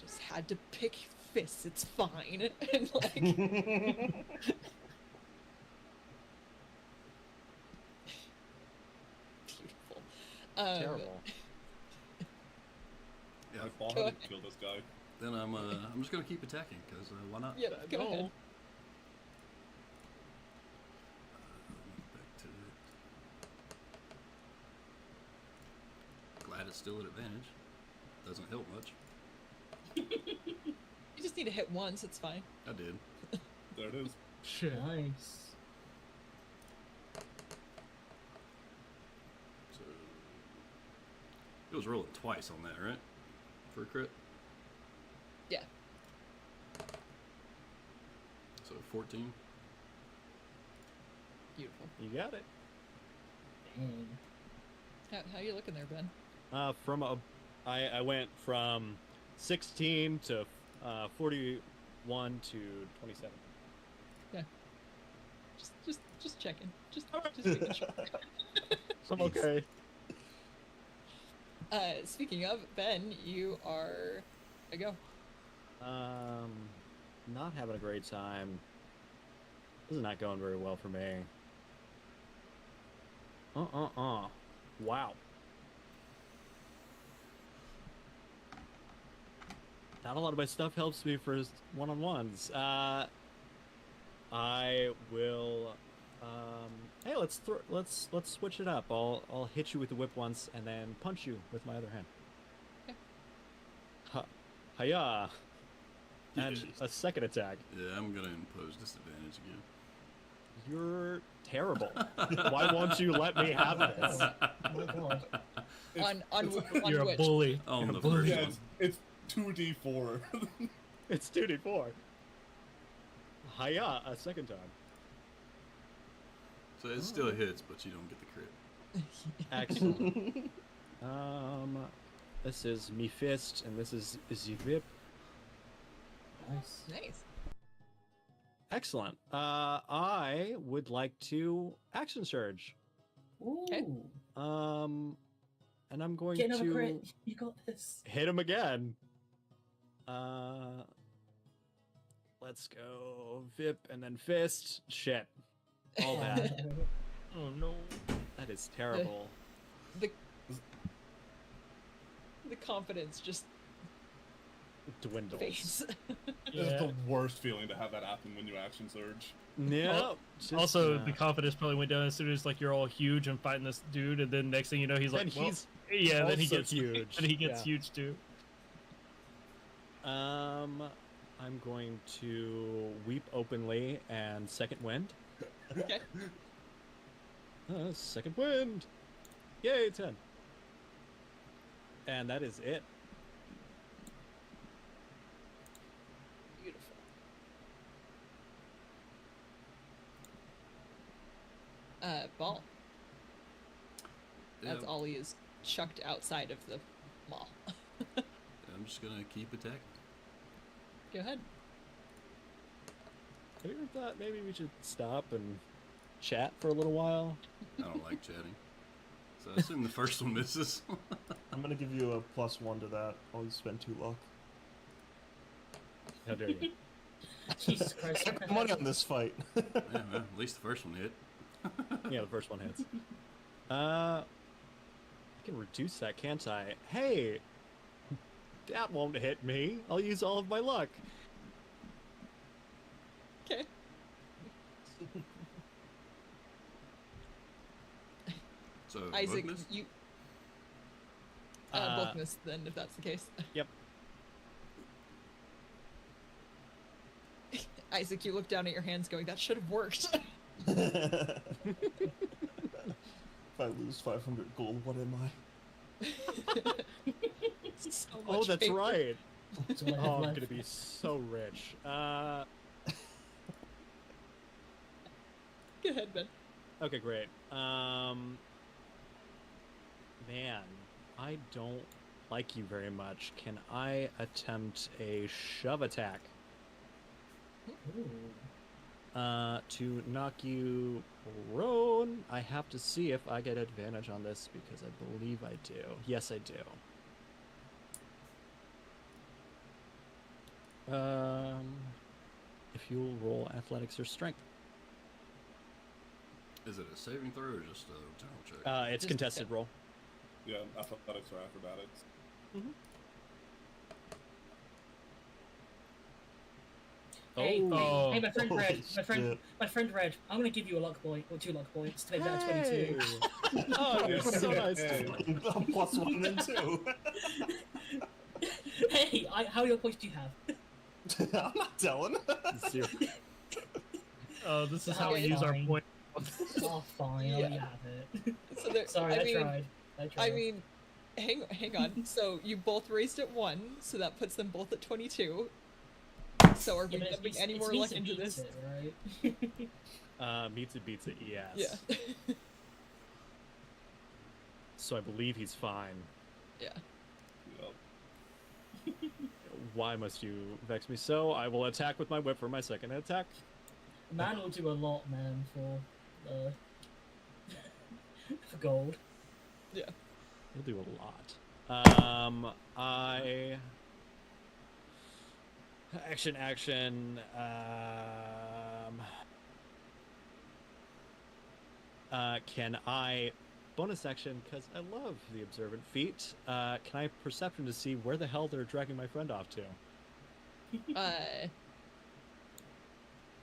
just had to pick fists. It's fine, and like. Beautiful. Terrible. Yeah. My ball Go had to ahead. kill this guy. Then I'm just gonna keep attacking because why not? Yeah, go ahead. Back to it. Glad it's still at advantage. Doesn't help much. You just need to hit once. It's fine. I did. There it is. Shit. Nice. So it was rolling twice on that, right? For a crit. Yeah. So 14. Beautiful. You got it. Dang. How you looking there, Ben? I went from 16 to 41 to 27. Just checking. Just making sure. I'm okay. Speaking of Ben, you are a go. Not having a great time. This is not going very well for me. Wow. Not a lot of my stuff helps me for one-on-ones. I will. Hey, let's switch it up. I'll hit you with the whip once and then punch you with my other hand. Okay. Hiya! And a second attack. Yeah, I'm gonna impose disadvantage again. You're terrible. Why won't you let me have this? Oh my god. On You're a which? bully. On You're the a bully. first Yeah, one. it's 2d4. It's 2d4. Hiya! A second time. So it still hits, but you don't get the crit. Excellent. This is me fist, and this is the whip. Nice. Nice. Excellent. I would like to action surge. Ooh. Okay. And I'm going Get another to crit. You got this. hit him again. Let's go Vip and then Fist. Shit. All that. Oh no. That is terrible. The confidence just Dwindles. fades. It's the worst feeling to have that happen when you action surge. No. Also, the confidence probably went down as soon as like you're all huge and fighting this dude, and then next thing you know, he's like, Then well, he's yeah, then he also gets huge. and he gets Yeah. huge too. I'm going to weep openly and second wind. Okay. Second wind. Yay, 10. And that is it. Beautiful. Ball. Yeah, That's Ollie is chucked outside of the mall. I'm just gonna keep attacking. Go ahead. Have you ever thought maybe we should stop and chat for a little while? I don't like chatting. So I assume the first one misses. I'm gonna give you a +1 to that. I'll just spend 2 luck. How dare you? Jesus Christ. I got money on this fight. Yeah, well, at least the first one hit. Yeah, the first one hits. I can reduce that, can't I? Hey! That won't hit me. I'll use all of my luck. Okay. So Isaac, book miss? you. Uh, Both miss then, if that's the case. Yep. Isaac, you look down at your hands, going, "That should have worked." If I lose 500 gold, what am I? So Oh, much that's paper. right. That's all I have Oh, I'm left. gonna be so rich. Go ahead, Ben. Okay, great. Man, I don't like you very much. Can I attempt a shove attack? Ooh. To knock you prone? I have to see if I get advantage on this because I believe I do. Yes, I do. If you'll roll athletics or strength. Is it a saving throw or just a general check? It's Just- contested roll. Yeah, athletics or acrobatics. Hey, Oh. hey, my friend Holy Red, shit. my friend Red. I'm gonna give you a luck point or 2 luck points to make that a 22. Oh, you're so nice to Hey. me. I'm +1 then 2. Hey, how many points do you have? I'm not telling. Zero. Oh, this is Okay, how we use our fine. point. Oh, fine, I'll let you Yeah. have it. So there, Sorry, I tried. I mean, hang on. So you both raised at 1, so that puts them both at 22. So are we Yeah, but dumping it's any more meat luck that into beats this? it, right? Beats it, yes. Yeah. So I believe he's fine. Yeah. Yep. Why must you vex me so? I will attack with my whip for my second attack. Man will do a lot, man, for for gold. Yeah. He'll do a lot. Action. Can I bonus action because I love the observant feat? Can I perception to see where the hell they're dragging my friend off to?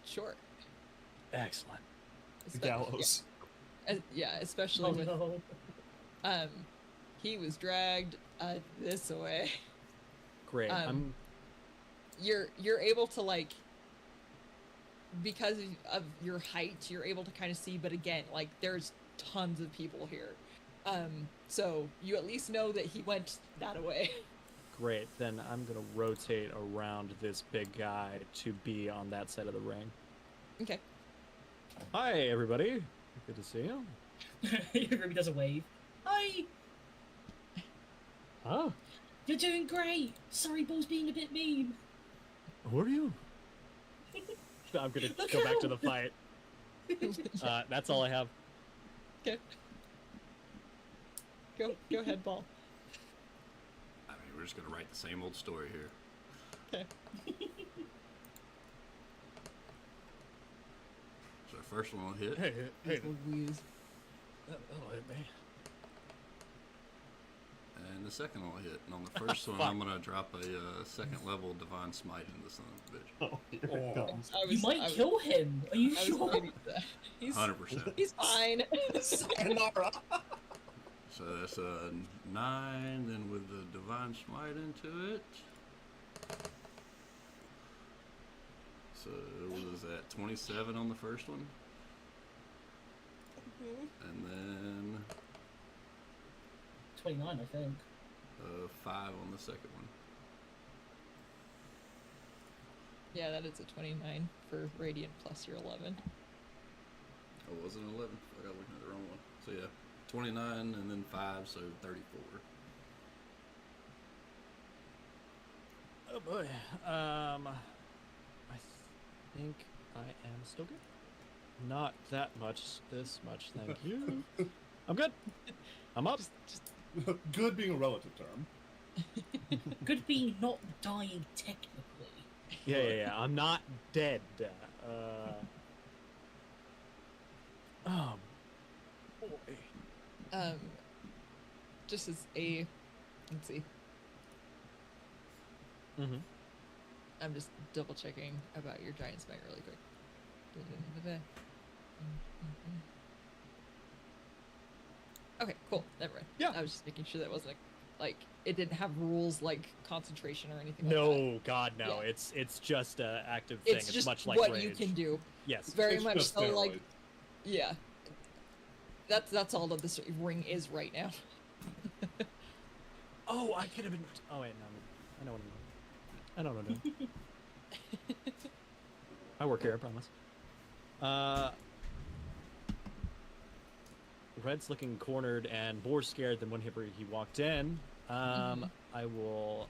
Sure. Excellent. The gallows. Yeah, especially Oh with no. he was dragged this way. Great. You're able to, like, because of your height, you're able to kind of see, but again, like, there's tons of people here. So you at least know that he went that way. Great. Then I'm gonna rotate around this big guy to be on that side of the ring. Okay. Hi, everybody. Good to see you. Ruby does a wave. Hi, Ah, you're doing great. Sorry, Ball's being a bit mean. who are you? I'm gonna go back to the fight. That's all I have. Okay. Go ahead, Ball. I mean, we're just gonna write the same old story here. Okay. first one will hit. Hey, Louise. that'll hit me. And the second one will hit. And on the first one, I'm gonna drop a second level divine smite into the son of a bitch. Oh, here it comes. You might kill him. Are you I was sure? waiting for that. He's 100%. he's fine. Sayonara. So that's a 9, then with the divine smite into it. So what is that? 27 on the first one, and then 29, I think. 5 on the second one. Yeah, that is a 29 for radiant plus your 11. Oh, was it 11? I got looking at the wrong one. So yeah, 29 and then 5, so 34. Oh boy. I think I am still good. Not that much. This much. Thank you. I'm good. I'm up. Good being a relative term. Good being not dying technically. Yeah. I'm not dead. Oh boy. Just as a, let's see. Mm-hmm. I'm just double checking about your giant smite really quick. Okay, cool. Never mind. Yeah. I was just making sure that wasn't like it didn't have rules like concentration or anything like that. No, God, no. Yeah. It's just an active thing. It's It's just much like what rage. you can do. Yes. Very It's much just so like steroids. yeah. That's all that this ring is right now. Oh, I could have been. Oh wait, no. I know what I'm doing. I know what I'm doing. I work here, I promise. Red's looking cornered and more scared than when he walked in. I will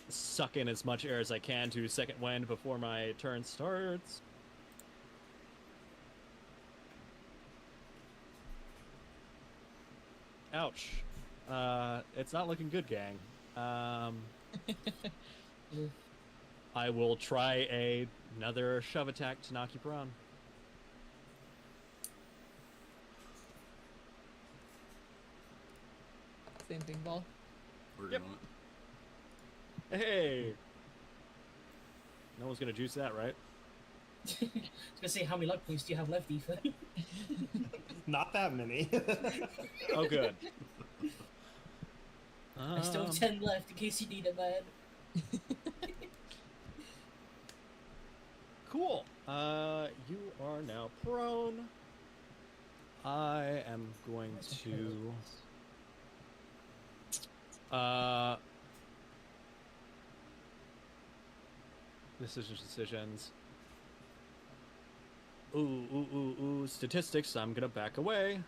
suck in as much air as I can to second wind before my turn starts. Ouch. It's not looking good, gang. I will try another shove attack to knock you prone. Same thing, ball. Working Yep. on it. Hey! No one's gonna juice that, right? I was gonna say, how many luck points do you have left, Ethan? Not that many. Oh, good. I still have 10 left in case you need it, man. Cool. You are now prone. I am going to decisions. Ooh. Statistics, I'm gonna back away.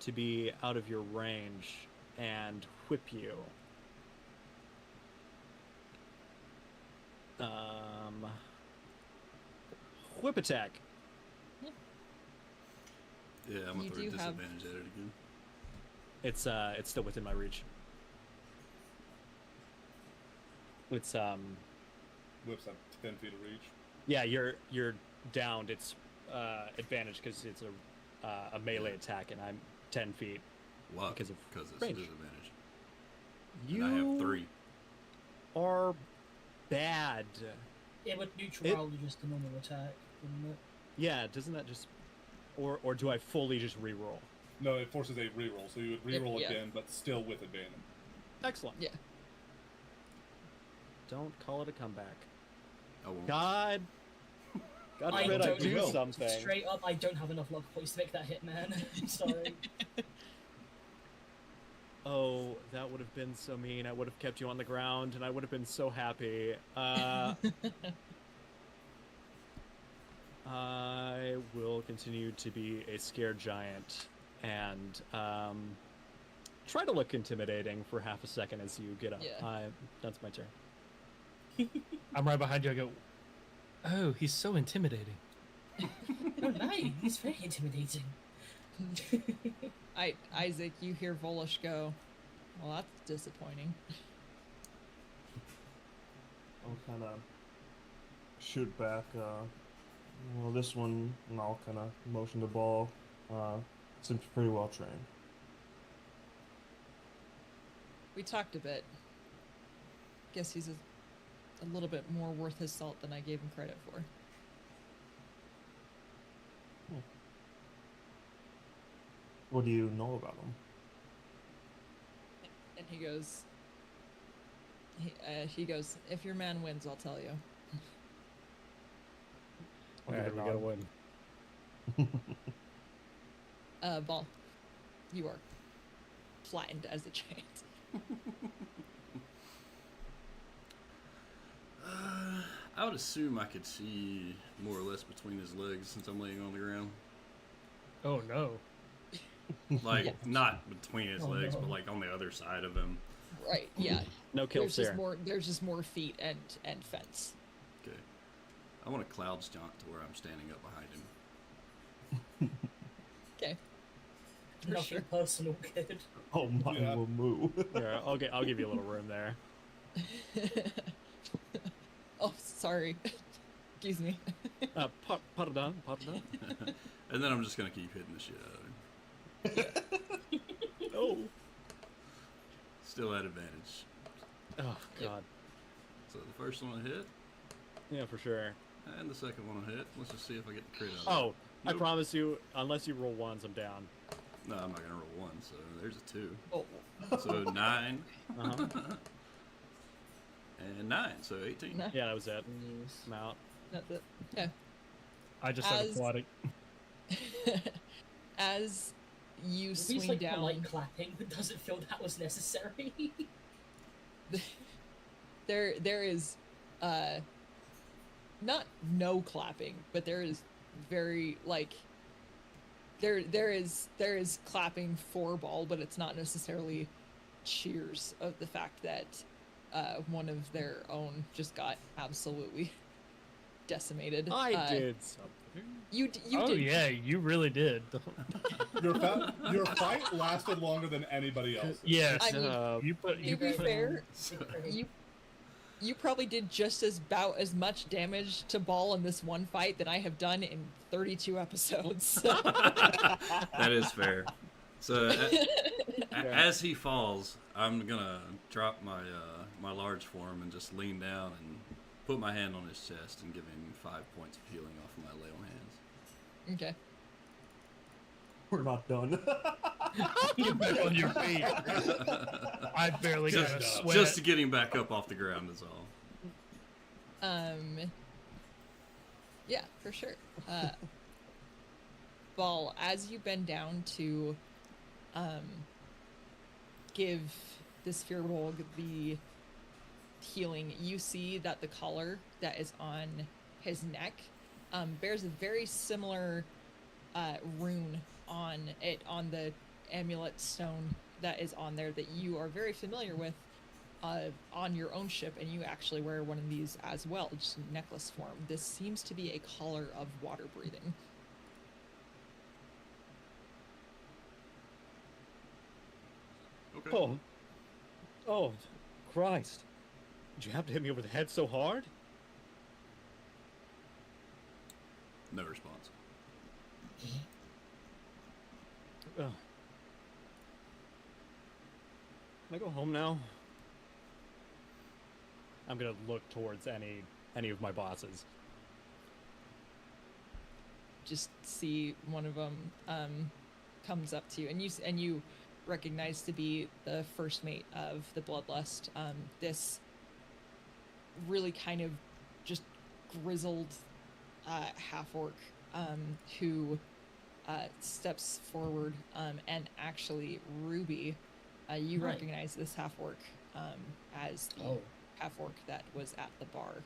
To be out of your range and whip you. Whip attack. Yeah, I'm gonna You throw a do have- disadvantage at it again. It's still within my reach. It's Whips up 10 feet of reach. yeah, you're downed. It's advantage because it's a melee attack, and I'm 10 feet. Why? Because of it's range. a disadvantage. You And I have 3. are bad. It would neutral just a normal attack, wouldn't it? Yeah, doesn't that just or do I fully just reroll? No, it forces a reroll, so you would reroll Yeah. again, but still with advantage. Excellent. Yeah. Don't call it a comeback. I won't. God I forbid I don't do will. something. Straight up, I don't have enough luck points to make that hit, man. I'm sorry. Oh, that would have been so mean. I would have kept you on the ground, and I would have been so happy. I will continue to be a scared giant and try to look intimidating for half a second as you get up. Yeah. That's my turn. I'm right behind you. I go, oh, he's so intimidating. Oh, nice. He's very intimidating. Isaac, you hear Volish go, well, that's disappointing. I'll kind of shoot back. Well, this one, and I'll kind of motion the ball. Seems pretty well trained. We talked a bit. Guess he's a little bit more worth his salt than I gave him credit for. What do you know about him? And he goes, if your man wins, I'll tell you. I'll give Alright, it we a gotta nod. win. Ball, you are flattened as a giant. I would assume I could see more or less between his legs since I'm laying on the ground. Oh no. Like, Yeah. not between his Oh, legs, no. but like on the other side of him. Right, yeah. No kills There's here. just more feet and fence. Okay. I want to clouds jaunt to where I'm standing up behind him. Okay. For Nothing sure. personal good. Oh, mine Yeah. will move. Yeah, I'll give you a little room there. Oh, sorry. Excuse me. Pardon. And then I'm just going to keep hitting the shit out of him. Oh. Still at advantage. Oh God. So the first one I hit, Yeah, for sure. and the second one I hit. Let's just see if I get the crit out of it. Oh, I Nope. promise you, unless you roll ones, I'm down. No, I'm not going to roll one, so there's a 2. Oh, So 9, Uh-huh. and 9, so 18. no, Yeah, that was it. I'm out. that's it. Okay. I just had As- aquatic. As you He's swing like down, polite clapping, but doesn't feel that was necessary. there is not no clapping, but there is very like there is clapping for Ball, but it's not necessarily cheers of the fact that one of their own just got absolutely decimated. I Uh, did something. You Oh did. yeah, you really did. Your fight lasted longer than anybody else. Yes. I mean, you put To you be put fair, Big credit. you probably did just about as much damage to Ball in this one fight that I have done in 32 episodes. That is fair. So as he falls, I'm gonna drop my my large form and just lean down and put my hand on his chest and give him 5 points of healing off of my lay on hands. Okay. We're not done. Get back on your feet. I barely got a Just, sweat. just to get him back up off the ground is all. Yeah, for sure. Ball, as you bend down to give this Firbolg the healing, you see that the collar that is on his neck bears a very similar rune on it, on the amulet stone that is on there that you are very familiar with on your own ship, and you actually wear one of these as well, just in necklace form. This seems to be a collar of water breathing. Okay. Oh, Christ! Did you have to hit me over the head so hard? No response. Ugh. Can I go home now? I'm gonna look towards any of my bosses. Just see one of them comes up to you, and you recognize to be the first mate of the Bloodlust. This really kind of just grizzled half-orc who steps forward, and actually Ruby, you Right. recognize this half-orc as the Oh. half-orc that was at the bar,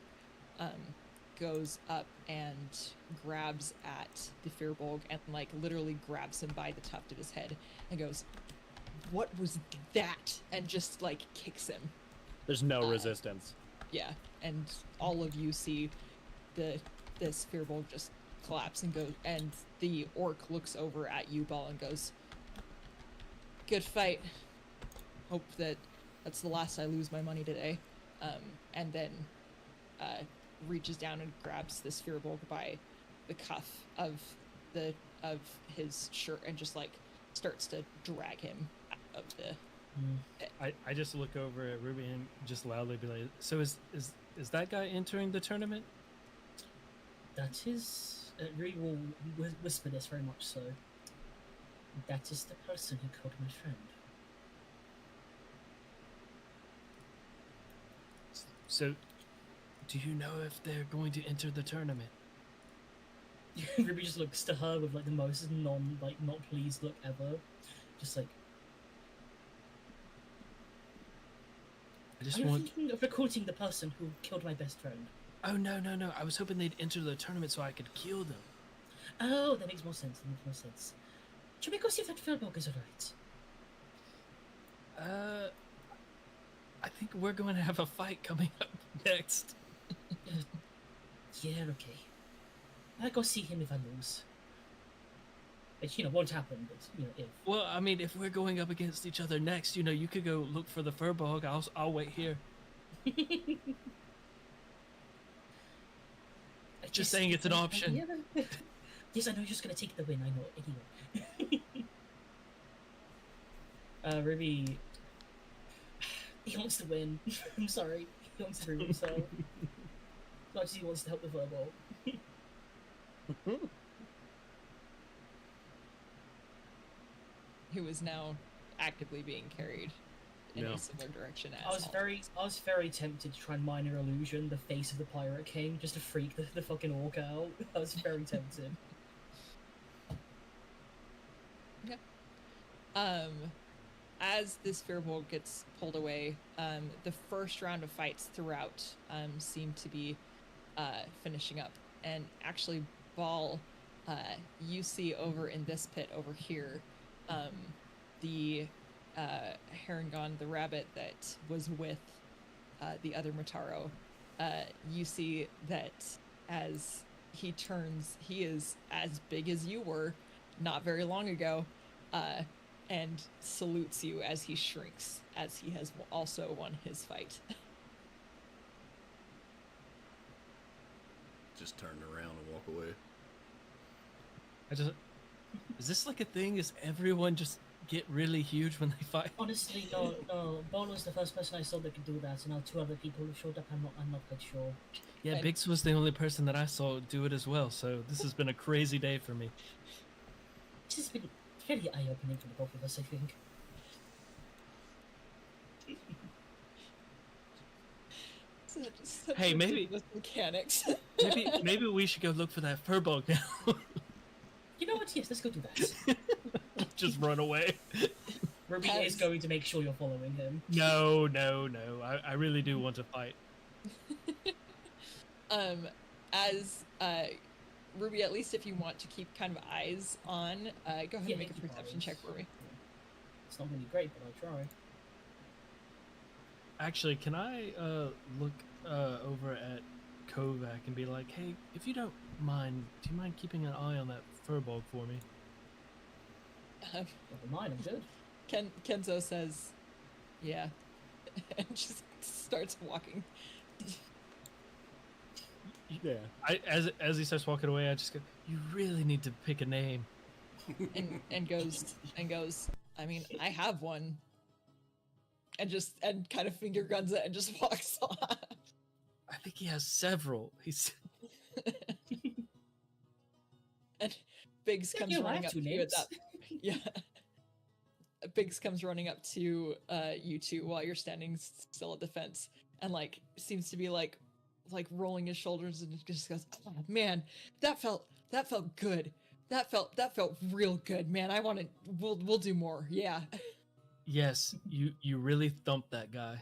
goes up and grabs at the Firbolg and like literally grabs him by the tuft of his head and goes, "What was that?" and just like kicks him. There's no resistance. Yeah, and all of you see this Firbolg just collapse and go, and the orc looks over at you, Ball, and goes, "Good fight. Hope that's the last I lose my money today." And then reaches down and grabs this Firbolg by the cuff of his shirt and just like starts to drag him out of the pit. I just look over at Ruby and just loudly be like, "So is that guy entering the tournament?" That is, Ruby will whisper this very much so. That is the person who killed my friend. So, do you know if they're going to enter the tournament? Ruby just looks to her with like the most not pleased look ever. Just like, I just are you want. thinking of recruiting the person who killed my best friend? Oh no! I was hoping they'd enter the tournament so I could kill them. Oh, that makes more sense. Should we go see if that Firbolg is alright? I think we're going to have a fight coming up next. Yeah, okay. I'll go see him if I lose. Which, won't happen, but, if. Well, I mean, if we're going up against each other next, you could go look for the Firbolg. I'll wait here. Just saying it's an option. Yeah. Yes, I know you're just gonna take the win, I know, anyway. Ruby... He wants to win. I'm sorry. He wants to prove himself. As much as he wants to help the Firbolg. Who is now actively being carried in a similar direction as I was very tempted to try and minor illusion the face of the Pirate King just to freak the fucking orc out. I was very tempted. As this Firbolg gets pulled away, the first round of fights throughout seem to be finishing up. And actually, Ball, you see over in this pit over here, the Harangon, the rabbit that was with the other Motaro. You see that as he turns, he is as big as you were not very long ago, and salutes you as he shrinks, as he has also won his fight. Just turn around and walk away. Is this like a thing? Is everyone just get really huge when they fight? Honestly, no. Bolo's the first person I saw that could do that, and now 2 other people who showed up. I'm not quite sure. Yeah, Biggs was the only person that I saw do it as well. So this has been a crazy day for me. This has been very eye-opening for the both of us, I think. Hey, maybe mechanics. maybe we should go look for that Firbolg now. You know what? Yes, let's go do that. Just run away. Ruby is going to make sure you're following him. No. I really do want to fight. As Ruby, at least if you want to keep kind of eyes on, go ahead and make a perception check for me. It's not going to be great, but I'll try. Actually, can I look over at Kovac and be like, hey, if you don't mind, do you mind keeping an eye on that Firbolg for me? Never mind, I'm good. Kenzo says, yeah, and just starts walking. Yeah. As he starts walking away, I just go, you really need to pick a name. and goes, I mean, I have one. And kind of finger guns it and just walks off. I think he has several. He's and Biggs comes running up to you at that. Yeah. Biggs comes running up to you two while you're standing still at the fence and like seems to be like rolling his shoulders and just goes, oh man, that felt good. That felt real good, man. We'll do more. Yeah. Yes, you really thumped that guy.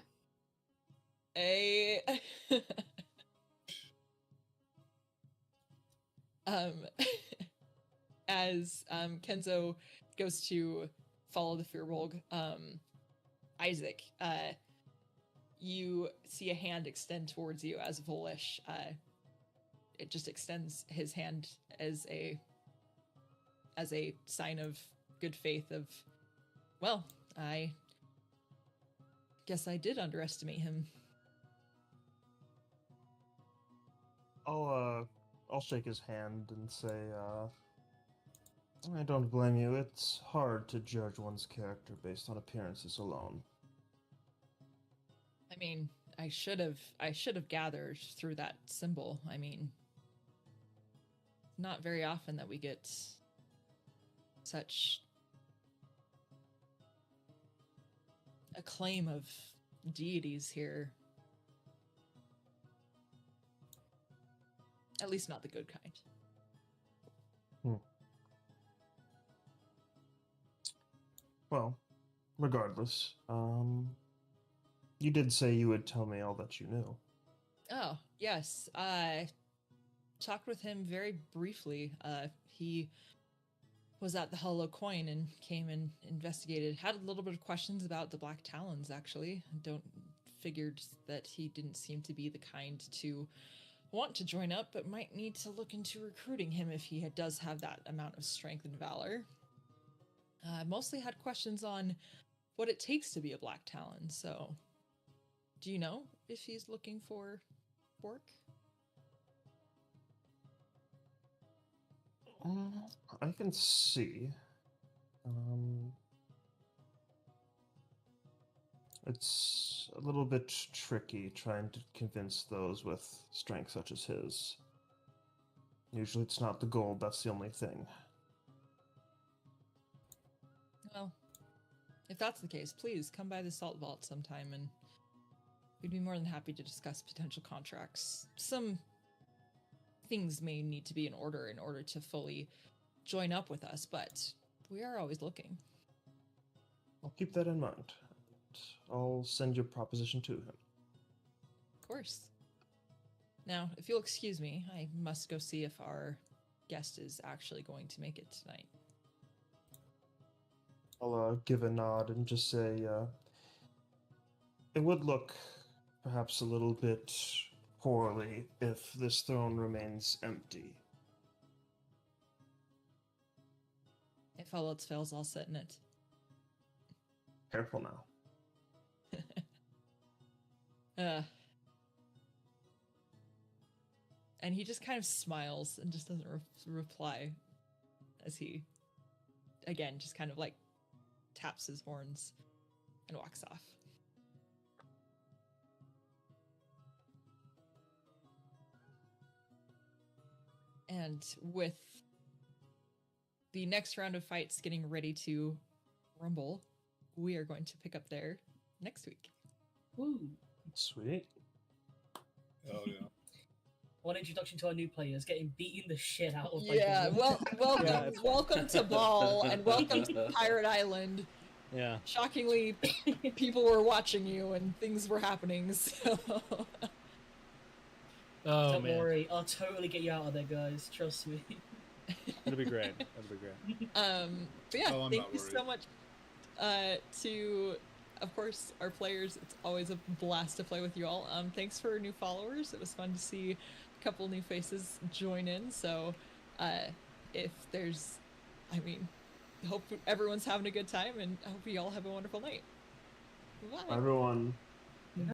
As Kenzo goes to follow the Firbolg, Isaac, you see a hand extend towards you as Volish. It just extends his hand as a sign of good faith of, well, I guess I did underestimate him. I'll shake his hand and say, I don't blame you. It's hard to judge one's character based on appearances alone. I mean, I should have gathered through that symbol. I mean, not very often that we get such acclaim of deities here. At least not the good kind. Well, regardless, you did say you would tell me all that you knew. Oh, yes. I talked with him very briefly. He was at the Hollow Coin and came and investigated. Had a little bit of questions about the Black Talons, actually. Figured that he didn't seem to be the kind to want to join up, but might need to look into recruiting him if he does have that amount of strength and valor. Mostly had questions on what it takes to be a Black Talon, so do you know if he's looking for work? I can see. It's a little bit tricky trying to convince those with strength such as his. Usually it's not the gold, that's the only thing. Well, if that's the case, please come by the Salt Vault sometime and we'd be more than happy to discuss potential contracts. Some things may need to be in order to fully join up with us, but we are always looking. I'll keep that in mind. I'll send your proposition to him. Of course. Now, if you'll excuse me, I must go see if our guest is actually going to make it tonight. I'll give a nod and just say, it would look perhaps a little bit poorly if this throne remains empty. If all else fails, I'll sit in it. Careful now. And he just kind of smiles and just doesn't reply as he, again, just kind of like taps his horns and walks off. And with the next round of fights getting ready to rumble, we are going to pick up there next week. Woo! Sweet. Oh yeah. One introduction to our new players, getting beaten the shit out of. Yeah, welcome, Yeah, welcome to Ball, and welcome to Pirate Island. Yeah. Shockingly, people were watching you, and things were happening. So, Oh Don't man. worry, I'll totally get you out of there, guys. Trust me. It'll be great. It'll be great. but yeah, Oh, I'm thank not you worried. so much to, of course, our players. It's always a blast to play with you all. Thanks for new followers. It was fun to see a couple new faces join in. So, if there's, I mean, hope everyone's having a good time, and I hope you all have a wonderful night. Bye. Everyone.